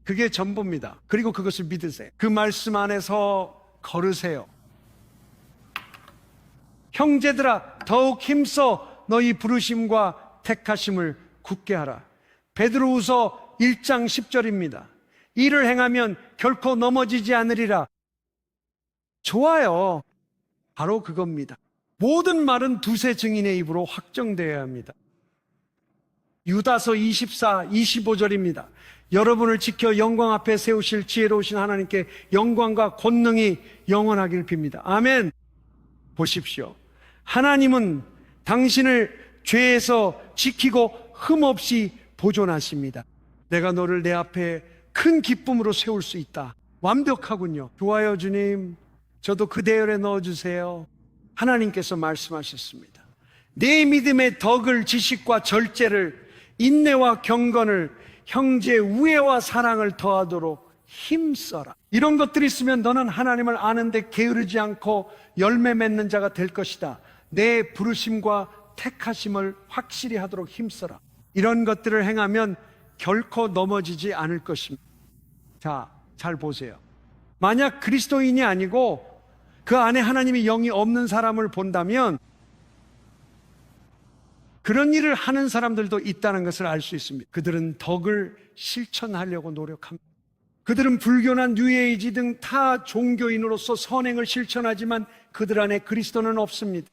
그게 전부입니다. 그리고 그것을 믿으세요. 그 말씀 안에서 걸으세요. 형제들아, 더욱 힘써 너희 부르심과 택하심을 굳게 하라. 베드로후서 1장 10절입니다. 이를 행하면 결코 넘어지지 않으리라. 좋아요. 바로 그겁니다. 모든 말은 두세 증인의 입으로 확정되어야 합니다. 유다서 24, 25절입니다. 여러분을 지켜 영광 앞에 세우실 지혜로우신 하나님께 영광과 권능이 영원하길 빕니다. 아멘. 보십시오. 하나님은 당신을 죄에서 지키고 흠없이 보존하십니다. 내가 너를 내 앞에 큰 기쁨으로 세울 수 있다. 완벽하군요. 좋아요, 주님. 저도 그 대열에 넣어주세요. 하나님께서 말씀하셨습니다. 내 믿음의 덕을, 지식과 절제를, 인내와 경건을, 형제 우애와 사랑을 더하도록 힘써라. 이런 것들이 있으면 너는 하나님을 아는데 게으르지 않고 열매 맺는 자가 될 것이다. 내 부르심과 택하심을 확실히 하도록 힘써라. 이런 것들을 행하면 결코 넘어지지 않을 것입니다. 자, 잘 보세요. 만약 그리스도인이 아니고 그 안에 하나님의 영이 없는 사람을 본다면 그런 일을 하는 사람들도 있다는 것을 알 수 있습니다. 그들은 덕을 실천하려고 노력합니다. 그들은 불교나 뉴에이지 등 타 종교인으로서 선행을 실천하지만 그들 안에 그리스도는 없습니다.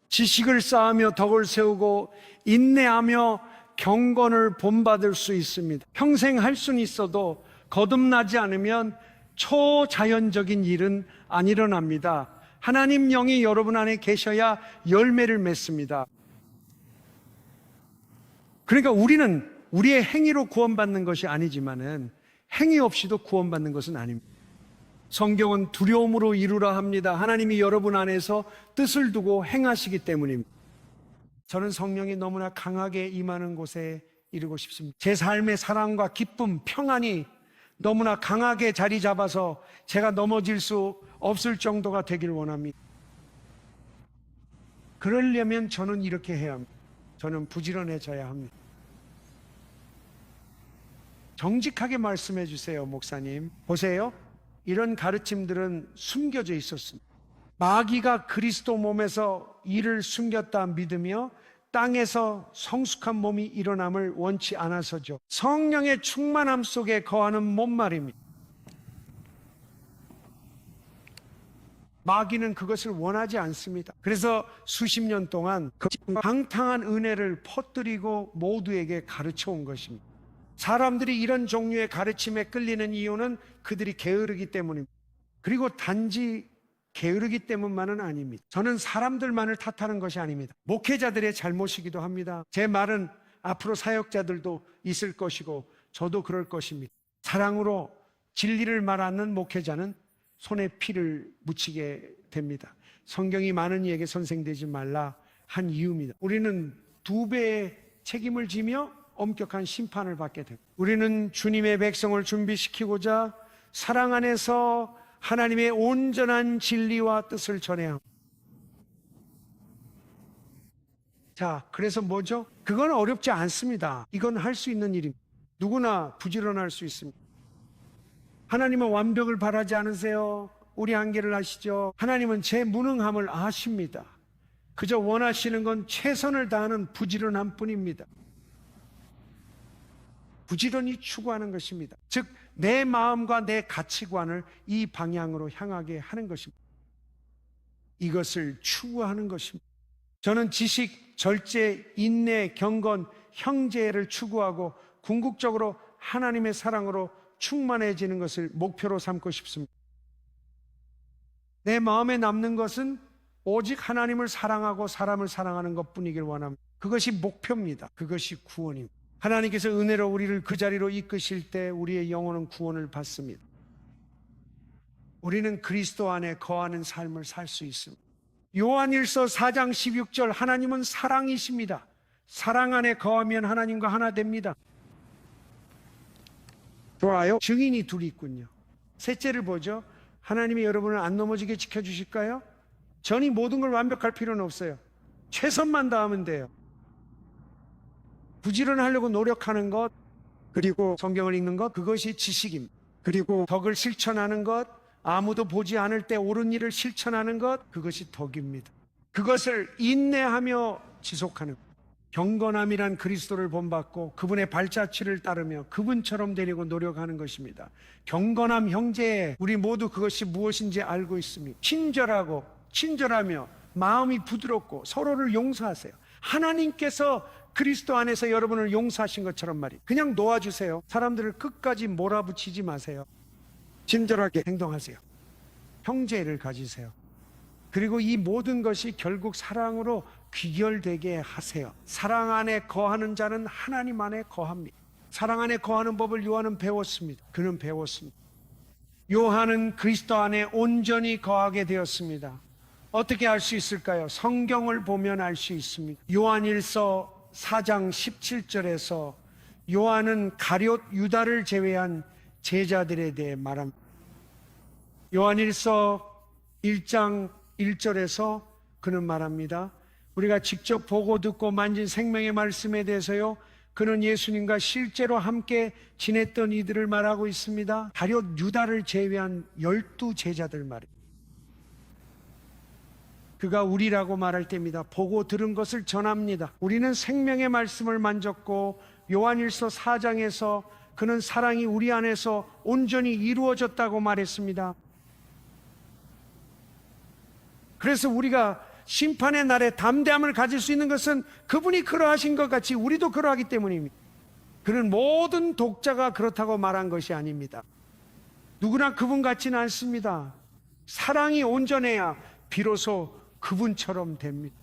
지식을 쌓으며 덕을 세우고 인내하며 경건을 본받을 수 있습니다. 평생 할 수는 있어도 거듭나지 않으면 초자연적인 일은 안 일어납니다. 하나님 영이 여러분 안에 계셔야 열매를 맺습니다. 그러니까 우리는 우리의 행위로 구원받는 것이 아니지만은 행위 없이도 구원받는 것은 아닙니다. 성경은 두려움으로 이루라 합니다. 하나님이 여러분 안에서 뜻을 두고 행하시기 때문입니다. 저는 성령이 너무나 강하게 임하는 곳에 이르고 싶습니다. 제 삶의 사랑과 기쁨, 평안이 너무나 강하게 자리 잡아서 제가 넘어질 수 없을 정도가 되길 원합니다. 그러려면 저는 이렇게 해야 합니다. 저는 부지런해져야 합니다. 정직하게 말씀해 주세요, 목사님. 보세요. 이런 가르침들은 숨겨져 있었습니다. 마귀가 그리스도 몸에서 이를 숨겼다 믿으며 땅에서 성숙한 몸이 일어남을 원치 않아서죠. 성령의 충만함 속에 거하는 몸 말입니다. 마귀는 그것을 원하지 않습니다. 그래서 수십 년 동안 그 방탕한 은혜를 퍼뜨리고 모두에게 가르쳐 온 것입니다. 사람들이 이런 종류의 가르침에 끌리는 이유는 그들이 게으르기 때문입니다. 그리고 단지 게으르기 때문만은 아닙니다. 저는 사람들만을 탓하는 것이 아닙니다. 목회자들의 잘못이기도 합니다. 제 말은 앞으로 사역자들도 있을 것이고 저도 그럴 것입니다. 사랑으로 진리를 말하는 목회자는 손에 피를 묻히게 됩니다. 성경이 많은 이에게 선생되지 말라 한 이유입니다. 우리는 2배의 책임을 지며 엄격한 심판을 받게 됩니다. 우리는 주님의 백성을 준비시키고자 사랑 안에서 하나님의 온전한 진리와 뜻을 전해야 합니다. 자, 그래서 뭐죠? 그건 어렵지 않습니다. 이건 할 수 있는 일입니다. 누구나 부지런할 수 있습니다. 하나님은 완벽을 바라지 않으세요. 우리 한계를 아시죠? 하나님은 제 무능함을 아십니다. 그저 원하시는 건 최선을 다하는 부지런함 뿐입니다. 부지런히 추구하는 것입니다. 즉, 내 마음과 내 가치관을 이 방향으로 향하게 하는 것입니다. 이것을 추구하는 것입니다. 저는 지식, 절제, 인내, 경건, 형제를 추구하고 궁극적으로 하나님의 사랑으로 충만해지는 것을 목표로 삼고 싶습니다. 내 마음에 남는 것은 오직 하나님을 사랑하고 사람을 사랑하는 것뿐이길 원합니다. 그것이 목표입니다. 그것이 구원입니다. 하나님께서 은혜로 우리를 그 자리로 이끄실 때 우리의 영혼은 구원을 받습니다. 우리는 그리스도 안에 거하는 삶을 살 수 있습니다. 요한일서 4장 16절, 하나님은 사랑이십니다. 사랑 안에 거하면 하나님과 하나 됩니다. 좋아요. 증인이 둘이 있군요. 셋째를 보죠. 하나님이 여러분을 안 넘어지게 지켜주실까요? 전이 모든 걸 완벽할 필요는 없어요. 최선만 다하면 돼요. 부지런하려고 노력하는 것, 그리고 성경을 읽는 것, 그것이 지식입니다. 그리고 덕을 실천하는 것, 아무도 보지 않을 때 옳은 일을 실천하는 것, 그것이 덕입니다. 그것을 인내하며 지속하는 것. 경건함이란 그리스도를 본받고 그분의 발자취를 따르며 그분처럼 되려고 노력하는 것입니다. 경건함 형제, 우리 모두 그것이 무엇인지 알고 있습니다. 친절하며 마음이 부드럽고 서로를 용서하세요. 하나님께서 그리스도 안에서 여러분을 용서하신 것처럼 말이에요. 그냥 놓아주세요. 사람들을 끝까지 몰아붙이지 마세요. 친절하게 행동하세요. 형제를 가지세요. 그리고 이 모든 것이 결국 사랑으로 귀결되게 하세요. 사랑 안에 거하는 자는 하나님 안에 거합니다. 사랑 안에 거하는 법을 요한은 배웠습니다. 그는 배웠습니다. 요한은 그리스도 안에 온전히 거하게 되었습니다. 어떻게 알 수 있을까요? 성경을 보면 알 수 있습니다. 요한일서 4장 17절에서 요한은 가룟 유다를 제외한 제자들에 대해 말합니다. 요한일서 1장 1절에서 그는 말합니다. 우리가 직접 보고 듣고 만진 생명의 말씀에 대해서요, 그는 예수님과 실제로 함께 지냈던 이들을 말하고 있습니다. 가룟 유다를 제외한 12 제자들 말입니다. 그가 우리라고 말할 때입니다. 보고 들은 것을 전합니다. 우리는 생명의 말씀을 만졌고 요한일서 4장에서 그는 사랑이 우리 안에서 온전히 이루어졌다고 말했습니다. 그래서 우리가 심판의 날에 담대함을 가질 수 있는 것은 그분이 그러하신 것 같이 우리도 그러하기 때문입니다. 그는 모든 독자가 그렇다고 말한 것이 아닙니다. 누구나 그분 같지는 않습니다. 사랑이 온전해야 비로소 그분처럼 됩니다.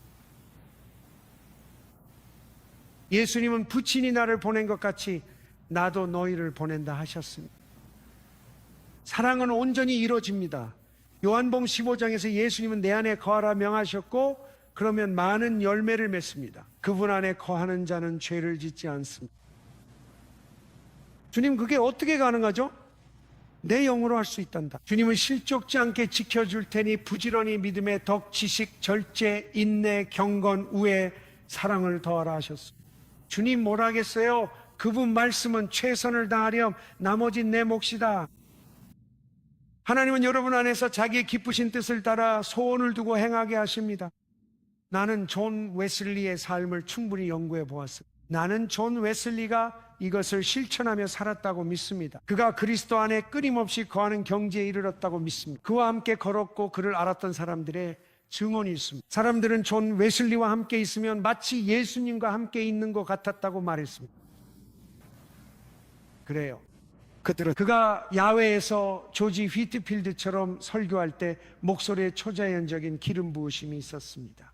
예수님은 부친이 나를 보낸 것 같이 나도 너희를 보낸다 하셨습니다. 사랑은 온전히 이루어집니다. 요한복음 15장에서 예수님은 내 안에 거하라 명하셨고 그러면 많은 열매를 맺습니다. 그분 안에 거하는 자는 죄를 짓지 않습니다. 주님, 그게 어떻게 가능하죠? 내 영으로 할 수 있단다. 주님은 실족지 않게 지켜줄 테니 부지런히 믿음의 덕, 지식, 절제, 인내, 경건, 우애, 사랑을 더하라 하셨습니다. 주님 뭘 하겠어요? 그분 말씀은 최선을 다하렴 나머진 내 몫이다. 하나님은 여러분 안에서 자기의 기쁘신 뜻을 따라 소원을 두고 행하게 하십니다. 나는 존 웨슬리의 삶을 충분히 연구해 보았습니다. 나는 존 웨슬리가 이것을 실천하며 살았다고 믿습니다. 그가 그리스도 안에 끊임없이 거하는 경지에 이르렀다고 믿습니다. 그와 함께 걸었고 그를 알았던 사람들의 증언이 있습니다. 사람들은 존 웨슬리와 함께 있으면 마치 예수님과 함께 있는 것 같았다고 말했습니다. 그래요. 그가 야외에서 조지 휘트필드처럼 설교할 때 목소리에 초자연적인 기름 부으심이 있었습니다.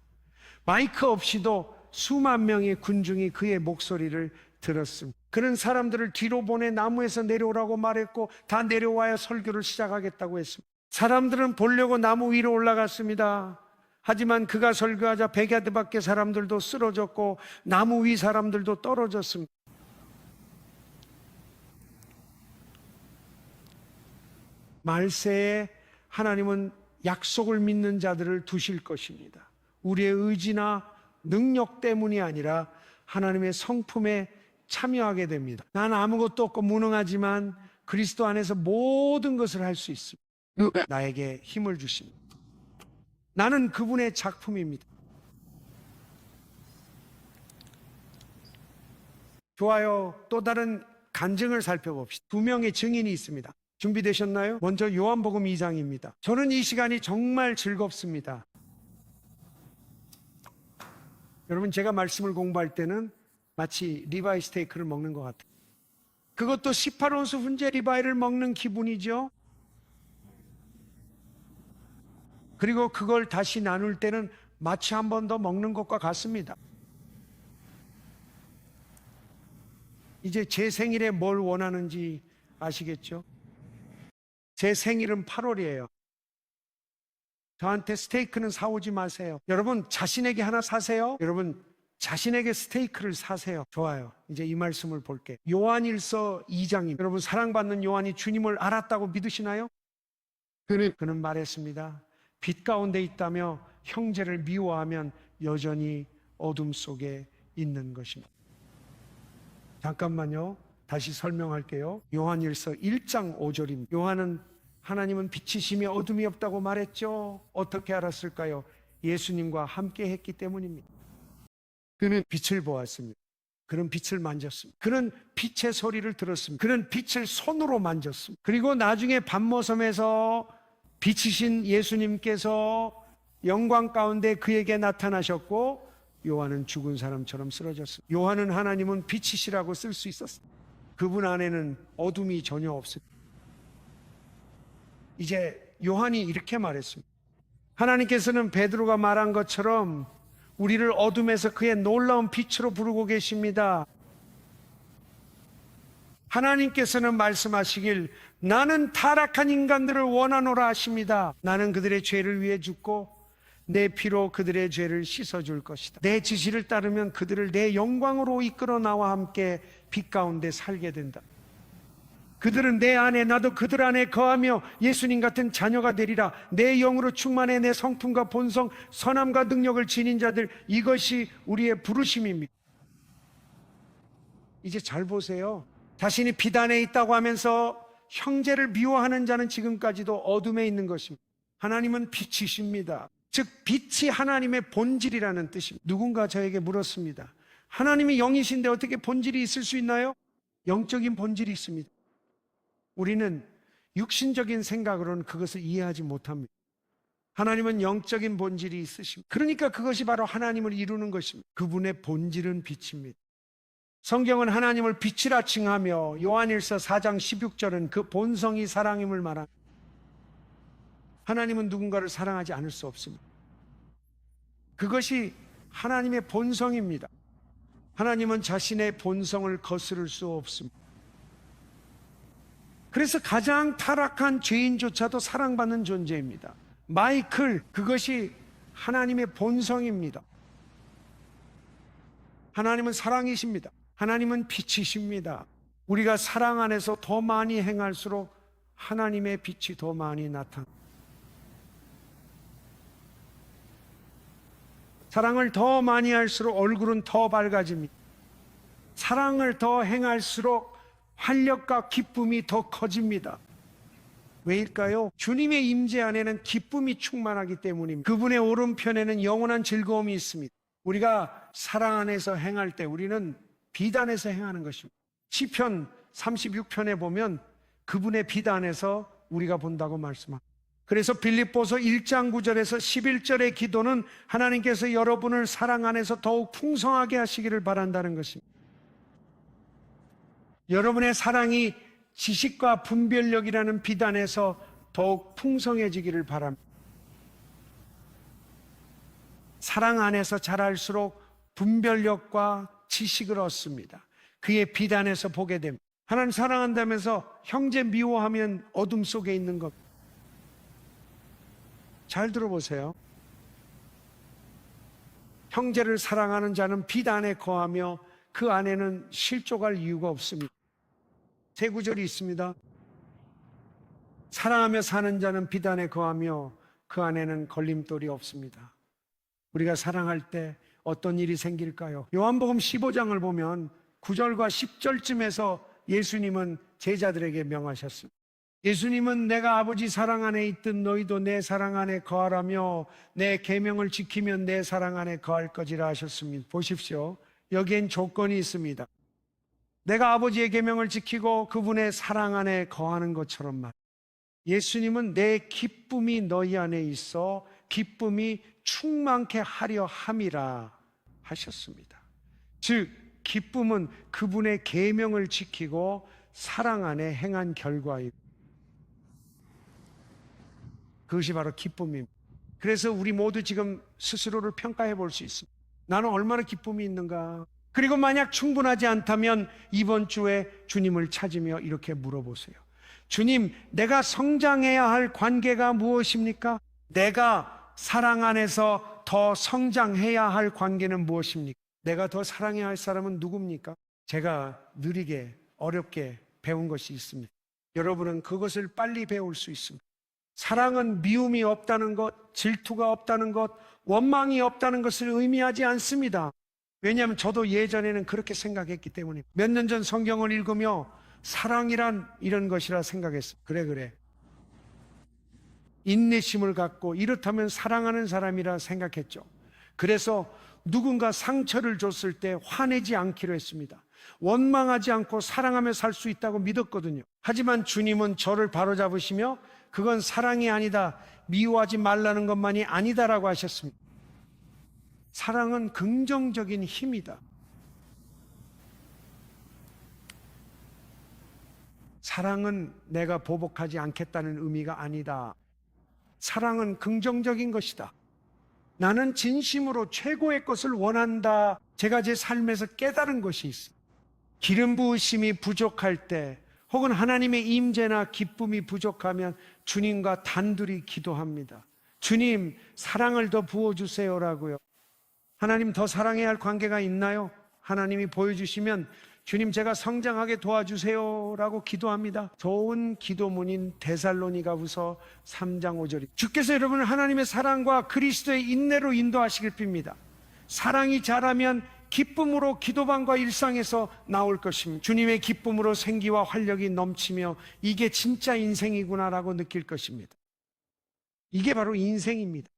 마이크 없이도 수만 명의 군중이 그의 목소리를 들었습니다. 그는 사람들을 뒤로 보내 나무에서 내려오라고 말했고 다 내려와야 설교를 시작하겠다고 했습니다. 사람들은 보려고 나무 위로 올라갔습니다. 하지만 그가 설교하자 100야드 밖에 사람들도 쓰러졌고 나무 위 사람들도 떨어졌습니다. 말세에 하나님은 약속을 믿는 자들을 두실 것입니다. 우리의 의지나 능력 때문이 아니라 하나님의 성품에 참여하게 됩니다. 난 아무것도 없고 무능하지만 그리스도 안에서 모든 것을 할 수 있습니다. 나에게 힘을 주십니다. 나는 그분의 작품입니다. 좋아요. 또 다른 간증을 살펴봅시다. 두 명의 증인이 있습니다. 준비되셨나요? 먼저 요한복음 2장입니다. 저는 이 시간이 정말 즐겁습니다. 여러분, 제가 말씀을 공부할 때는 마치 리바이 스테이크를 먹는 것 같아요. 그것도 18온스 훈제 리바이를 먹는 기분이죠. 그리고 그걸 다시 나눌 때는 마치 한 번 더 먹는 것과 같습니다. 이제 제 생일에 뭘 원하는지 아시겠죠? 제 생일은 8월이에요. 저한테 스테이크는 사오지 마세요. 여러분, 자신에게 하나 사세요. 여러분, 자신에게 스테이크를 사세요. 좋아요. 이제 이 말씀을 볼게. 요한일서 2장입니다. 여러분, 사랑받는 요한이 주님을 알았다고 믿으시나요? 그는 말했습니다. 빛 가운데 있다며 형제를 미워하면 여전히 어둠 속에 있는 것입니다. 잠깐만요. 다시 설명할게요. 요한일서 1장 5절입니다. 요한은 하나님은 빛이시며 어둠이 없다고 말했죠. 어떻게 알았을까요? 예수님과 함께 했기 때문입니다. 그는 빛을 보았습니다. 그는 빛을 만졌습니다. 그는 빛의 소리를 들었습니다. 그는 빛을 손으로 만졌습니다. 그리고 나중에 밤모섬에서 빛이신 예수님께서 영광 가운데 그에게 나타나셨고 요한은 죽은 사람처럼 쓰러졌습니다. 요한은 하나님은 빛이시라고 쓸 수 있었습니다. 그분 안에는 어둠이 전혀 없습니다. 이제 요한이 이렇게 말했습니다. 하나님께서는 베드로가 말한 것처럼 우리를 어둠에서 그의 놀라운 빛으로 부르고 계십니다. 하나님께서는 말씀하시길 나는 타락한 인간들을 원하노라 하십니다. 나는 그들의 죄를 위해 죽고 내 피로 그들의 죄를 씻어줄 것이다. 내 지시를 따르면 그들을 내 영광으로 이끌어 나와 함께 빛 가운데 살게 된다. 그들은 내 안에 나도 그들 안에 거하며 예수님 같은 자녀가 되리라. 내 영으로 충만해 내 성품과 본성 선함과 능력을 지닌 자들, 이것이 우리의 부르심입니다. 이제 잘 보세요. 자신이 빛 안에 있다고 하면서 형제를 미워하는 자는 지금까지도 어둠에 있는 것입니다. 하나님은 빛이십니다. 즉 빛이 하나님의 본질이라는 뜻입니다. 누군가 저에게 물었습니다. 하나님이 영이신데 어떻게 본질이 있을 수 있나요? 영적인 본질이 있습니다. 우리는 육신적인 생각으로는 그것을 이해하지 못합니다. 하나님은 영적인 본질이 있으십니다. 그러니까 그것이 바로 하나님을 이루는 것입니다. 그분의 본질은 빛입니다. 성경은 하나님을 빛이라 칭하며 요한일서 4장 16절은 그 본성이 사랑임을 말합니다. 하나님은 누군가를 사랑하지 않을 수 없습니다. 그것이 하나님의 본성입니다. 하나님은 자신의 본성을 거스를 수 없습니다. 그래서 가장 타락한 죄인조차도 사랑받는 존재입니다. 마이클, 그것이 하나님의 본성입니다. 하나님은 사랑이십니다. 하나님은 빛이십니다. 우리가 사랑 안에서 더 많이 행할수록 하나님의 빛이 더 많이 나타납니다. 사랑을 더 많이 할수록 얼굴은 더 밝아집니다. 사랑을 더 행할수록 활력과 기쁨이 더 커집니다. 왜일까요? 주님의 임재 안에는 기쁨이 충만하기 때문입니다. 그분의 오른편에는 영원한 즐거움이 있습니다. 우리가 사랑 안에서 행할 때 우리는 빛 안에서 행하는 것입니다. 시편 36편에 보면 그분의 비단에서 우리가 본다고 말씀합니다. 그래서 빌립보서 1장 9절에서 11절의 기도는 하나님께서 여러분을 사랑 안에서 더욱 풍성하게 하시기를 바란다는 것입니다. 여러분의 사랑이 지식과 분별력이라는 비단에서 더욱 풍성해지기를 바랍니다. 사랑 안에서 자랄수록 분별력과 지식을 얻습니다. 그의 비단에서 보게 됩니다. 하나님 사랑한다면서 형제 미워하면 어둠 속에 있는 것. 잘 들어보세요. 형제를 사랑하는 자는 비단에 거하며 그 안에는 실족할 이유가 없습니다. 세 구절이 있습니다. 사랑하며 사는 자는 비단에 거하며 그 안에는 걸림돌이 없습니다. 우리가 사랑할 때 어떤 일이 생길까요? 요한복음 15장을 보면 9절과 10절쯤에서 예수님은 제자들에게 명하셨습니다. 예수님은 내가 아버지 사랑 안에 있듯 너희도 내 사랑 안에 거하라며 내 계명을 지키면 내 사랑 안에 거할 것이라 하셨습니다. 보십시오. 여기엔 조건이 있습니다. 내가 아버지의 계명을 지키고 그분의 사랑 안에 거하는 것처럼 말. 예수님은 내 기쁨이 너희 안에 있어 기쁨이 충만케 하려 함이라 하셨습니다. 즉 기쁨은 그분의 계명을 지키고 사랑 안에 행한 결과입니다. 그것이 바로 기쁨입니다. 그래서 우리 모두 지금 스스로를 평가해 볼 수 있습니다. 나는 얼마나 기쁨이 있는가? 그리고 만약 충분하지 않다면 이번 주에 주님을 찾으며 이렇게 물어보세요. 주님, 내가 성장해야 할 관계가 무엇입니까? 내가 사랑 안에서 더 성장해야 할 관계는 무엇입니까? 내가 더 사랑해야 할 사람은 누굽니까? 제가 느리게 어렵게 배운 것이 있습니다. 여러분은 그것을 빨리 배울 수 있습니다. 사랑은 미움이 없다는 것, 질투가 없다는 것, 원망이 없다는 것을 의미하지 않습니다. 왜냐하면 저도 예전에는 그렇게 생각했기 때문입니다. 몇 년 전 성경을 읽으며 사랑이란 이런 것이라 생각했어요. 그래. 인내심을 갖고 이렇다면 사랑하는 사람이라 생각했죠. 그래서 누군가 상처를 줬을 때 화내지 않기로 했습니다. 원망하지 않고 사랑하며 살 수 있다고 믿었거든요. 하지만 주님은 저를 바로잡으시며 그건 사랑이 아니다, 미워하지 말라는 것만이 아니다라고 하셨습니다. 사랑은 긍정적인 힘이다. 사랑은 내가 보복하지 않겠다는 의미가 아니다. 사랑은 긍정적인 것이다. 나는 진심으로 최고의 것을 원한다. 제가 제 삶에서 깨달은 것이 있습니다. 기름 부으심이 부족할 때 혹은 하나님의 임재나 기쁨이 부족하면 주님과 단둘이 기도합니다. 주님, 사랑을 더 부어주세요라고요. 하나님 더 사랑해야 할 관계가 있나요? 하나님이 보여주시면 주님 제가 성장하게 도와주세요라고 기도합니다. 좋은 기도문인 데살로니가후서 3장 5절이 주께서 여러분을 하나님의 사랑과 그리스도의 인내로 인도하시길 빕니다. 사랑이 자라면 기쁨으로 기도방과 일상에서 나올 것입니다. 주님의 기쁨으로 생기와 활력이 넘치며 이게 진짜 인생이구나라고 느낄 것입니다. 이게 바로 인생입니다.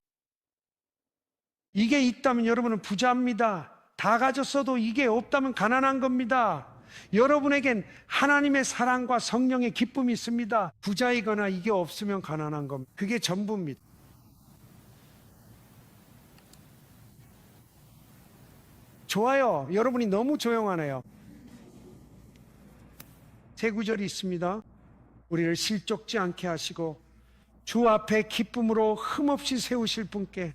이게 있다면 여러분은 부자입니다. 다 가졌어도 이게 없다면 가난한 겁니다. 여러분에겐 하나님의 사랑과 성령의 기쁨이 있습니다. 부자이거나 이게 없으면 가난한 겁니다. 그게 전부입니다. 좋아요. 여러분이 너무 조용하네요. 세 구절이 있습니다. 우리를 실족지 않게 하시고 주 앞에 기쁨으로 흠없이 세우실 분께.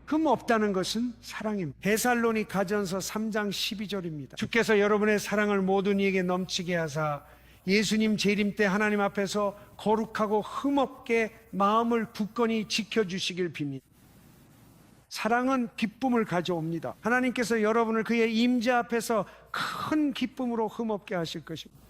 흠 없다는 것은 사랑입니다. 데살로니가전서 3장 12절입니다. 주께서 여러분의 사랑을 모든 이에게 넘치게 하사 예수님 재림 때 하나님 앞에서 거룩하고 흠없게 마음을 굳건히 지켜주시길 빕니다. 사랑은 기쁨을 가져옵니다. 하나님께서 여러분을 그의 임재 앞에서 큰 기쁨으로 흠없게 하실 것입니다.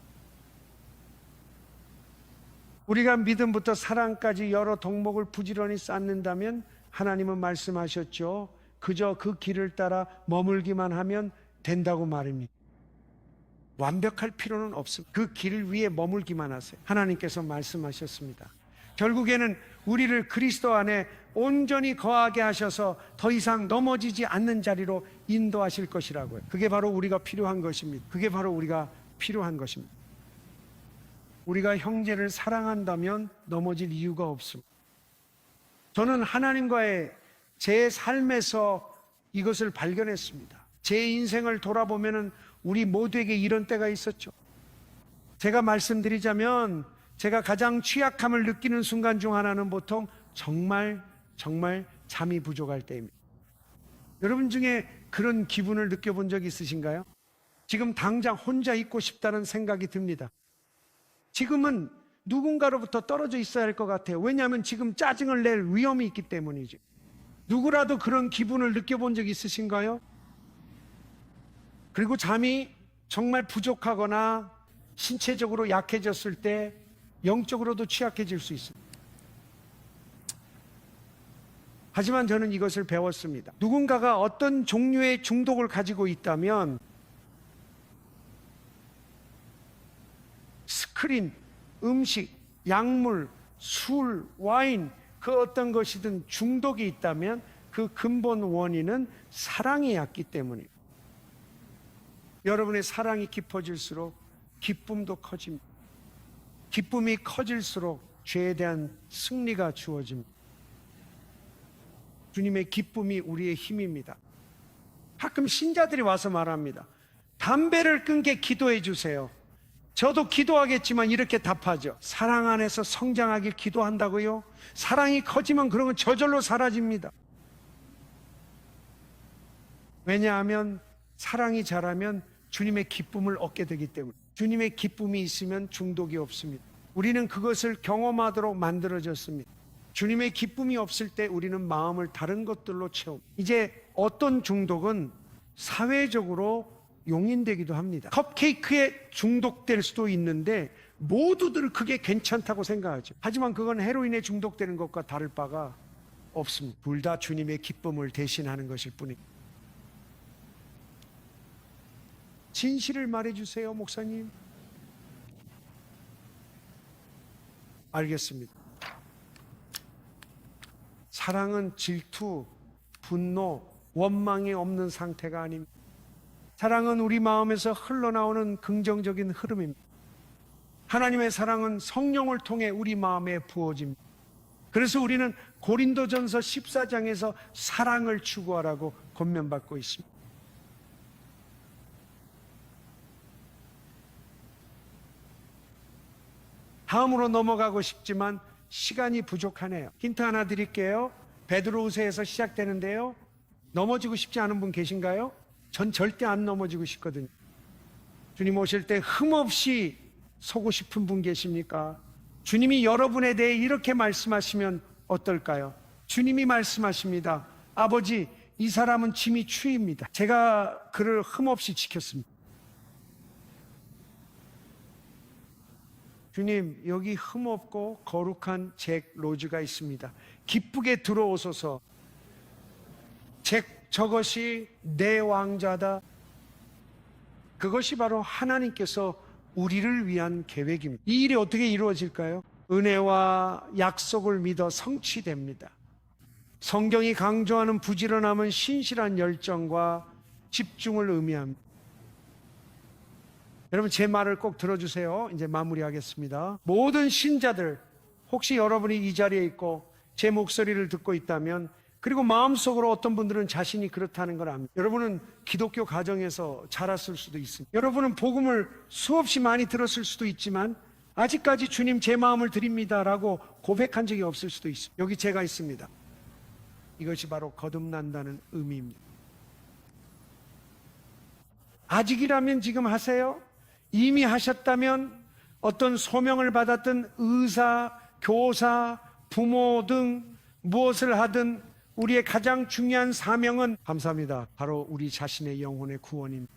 우리가 믿음부터 사랑까지 여러 덕목을 부지런히 쌓는다면 하나님은 말씀하셨죠. 그저 그 길을 따라 머물기만 하면 된다고 말입니다. 완벽할 필요는 없습니다. 그 길 위에 머물기만 하세요. 하나님께서 말씀하셨습니다. 결국에는 우리를 그리스도 안에 온전히 거하게 하셔서 더 이상 넘어지지 않는 자리로 인도하실 것이라고요. 그게 바로 우리가 필요한 것입니다. 그게 바로 우리가 필요한 것입니다. 우리가 형제를 사랑한다면 넘어질 이유가 없습니다. 저는 하나님과의 제 삶에서 이것을 발견했습니다. 제 인생을 돌아보면 우리 모두에게 이런 때가 있었죠. 제가 말씀드리자면 제가 가장 취약함을 느끼는 순간 중 하나는 보통 정말 잠이 부족할 때입니다. 여러분 중에 그런 기분을 느껴본 적 있으신가요? 지금 당장 혼자 있고 싶다는 생각이 듭니다. 지금은 누군가로부터 떨어져 있어야 할 것 같아요. 왜냐하면 지금 짜증을 낼 위험이 있기 때문이죠. 누구라도 그런 기분을 느껴본 적 있으신가요? 그리고 잠이 정말 부족하거나 신체적으로 약해졌을 때 영적으로도 취약해질 수 있습니다. 하지만 저는 이것을 배웠습니다. 누군가가 어떤 종류의 중독을 가지고 있다면 스크린, 음식, 약물, 술, 와인, 그 어떤 것이든 중독이 있다면 그 근본 원인은 사랑이 얕기 때문이에요. 여러분의 사랑이 깊어질수록 기쁨도 커집니다. 기쁨이 커질수록 죄에 대한 승리가 주어집니다. 주님의 기쁨이 우리의 힘입니다. 가끔 신자들이 와서 말합니다. 담배를 끊게 기도해 주세요. 저도 기도하겠지만 이렇게 답하죠. 사랑 안에서 성장하길 기도한다고요? 사랑이 커지면 그런 건 저절로 사라집니다. 왜냐하면 사랑이 자라면 주님의 기쁨을 얻게 되기 때문에. 주님의 기쁨이 있으면 중독이 없습니다. 우리는 그것을 경험하도록 만들어졌습니다. 주님의 기쁨이 없을 때 우리는 마음을 다른 것들로 채웁니다. 이제 어떤 중독은 사회적으로 용인되기도 합니다. 컵케이크에 중독될 수도 있는데 모두들 그게 괜찮다고 생각하죠. 하지만 그건 헤로인에 중독되는 것과 다를 바가 없습니다. 둘 다 주님의 기쁨을 대신하는 것일 뿐입니다. 진실을 말해주세요, 목사님. 알겠습니다. 사랑은 질투, 분노, 원망이 없는 상태가 아닙니다. 사랑은 우리 마음에서 흘러나오는 긍정적인 흐름입니다. 하나님의 사랑은 성령을 통해 우리 마음에 부어집니다. 그래서 우리는 고린도전서 14장에서 사랑을 추구하라고 권면받고 있습니다. 다음으로 넘어가고 싶지만 시간이 부족하네요. 힌트 하나 드릴게요. 베드로후서에서 시작되는데요. 넘어지고 싶지 않은 분 계신가요? 전 절대 안 넘어지고 싶거든요. 주님 오실 때 흠없이 서고 싶은 분 계십니까? 주님이 여러분에 대해 이렇게 말씀하시면 어떨까요? 주님이 말씀하십니다. 아버지, 이 사람은 짐이 추입니다. 제가 그를 흠없이 지켰습니다. 주님, 여기 흠없고 거룩한 잭 로즈가 있습니다. 기쁘게 들어오소서. 저것이 내 왕자다. 그것이 바로 하나님께서 우리를 위한 계획입니다. 이 일이 어떻게 이루어질까요? 은혜와 약속을 믿어 성취됩니다. 성경이 강조하는 부지런함은 신실한 열정과 집중을 의미합니다. 여러분 제 말을 꼭 들어주세요. 이제 마무리하겠습니다. 모든 신자들, 혹시 여러분이 이 자리에 있고 제 목소리를 듣고 있다면, 그리고 마음속으로 어떤 분들은 자신이 그렇다는 걸 압니다. 여러분은 기독교 가정에서 자랐을 수도 있습니다. 여러분은 복음을 수없이 많이 들었을 수도 있지만 아직까지 주님 제 마음을 드립니다라고 고백한 적이 없을 수도 있습니다. 여기 제가 있습니다. 이것이 바로 거듭난다는 의미입니다. 아직이라면 지금 하세요. 이미 하셨다면 어떤 소명을 받았던 의사, 교사, 부모 등 무엇을 하든 우리의 가장 중요한 사명은, 감사합니다, 바로 우리 자신의 영혼의 구원입니다.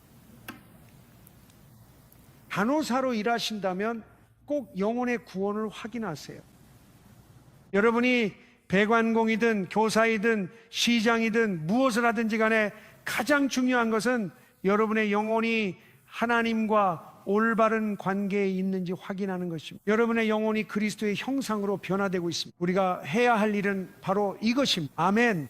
간호사로 일하신다면 꼭 영혼의 구원을 확인하세요. 여러분이 배관공이든 교사이든 시장이든 무엇을 하든지 간에 가장 중요한 것은 여러분의 영혼이 하나님과 올바른 관계에 있는지 확인하는 것입니다. 여러분의 영혼이 그리스도의 형상으로 변화되고 있습니다. 우리가 해야 할 일은 바로 이것입니다. 아멘.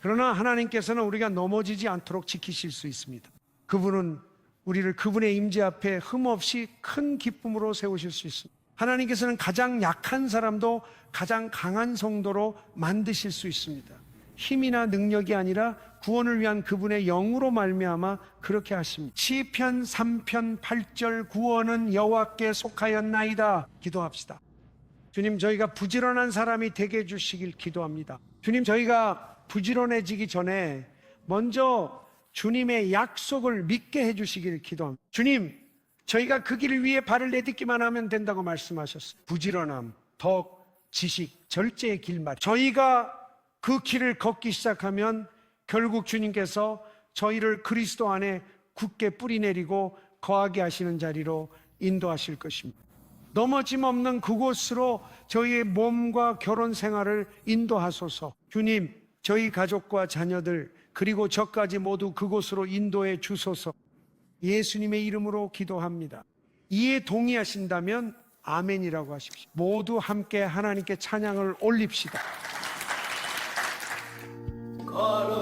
그러나 하나님께서는 우리가 넘어지지 않도록 지키실 수 있습니다. 그분은 우리를 그분의 임재 앞에 흠없이 큰 기쁨으로 세우실 수 있습니다. 하나님께서는 가장 약한 사람도 가장 강한 성도로 만드실 수 있습니다. 힘이나 능력이 아니라 구원을 위한 그분의 영으로 말미암아 그렇게 하십니다. 시편 3편 8절 구원은 여호와께 속하였나이다. 기도합시다. 주님, 저희가 부지런한 사람이 되게 해주시길 기도합니다. 주님, 저희가 부지런해지기 전에 먼저 주님의 약속을 믿게 해주시길 기도합니다. 주님, 저희가 그 길을 위해 발을 내딛기만 하면 된다고 말씀하셨어요. 부지런함, 덕, 지식, 절제의 길말. 저희가 그 길을 걷기 시작하면 결국 주님께서 저희를 그리스도 안에 굳게 뿌리내리고 거하게 하시는 자리로 인도하실 것입니다. 넘어짐 없는 그곳으로 저희의 몸과 결혼 생활을 인도하소서. 주님, 저희 가족과 자녀들 그리고 저까지 모두 그곳으로 인도해 주소서. 예수님의 이름으로 기도합니다. 이에 동의하신다면 아멘이라고 하십시오. 모두 함께 하나님께 찬양을 올립시다. 걸어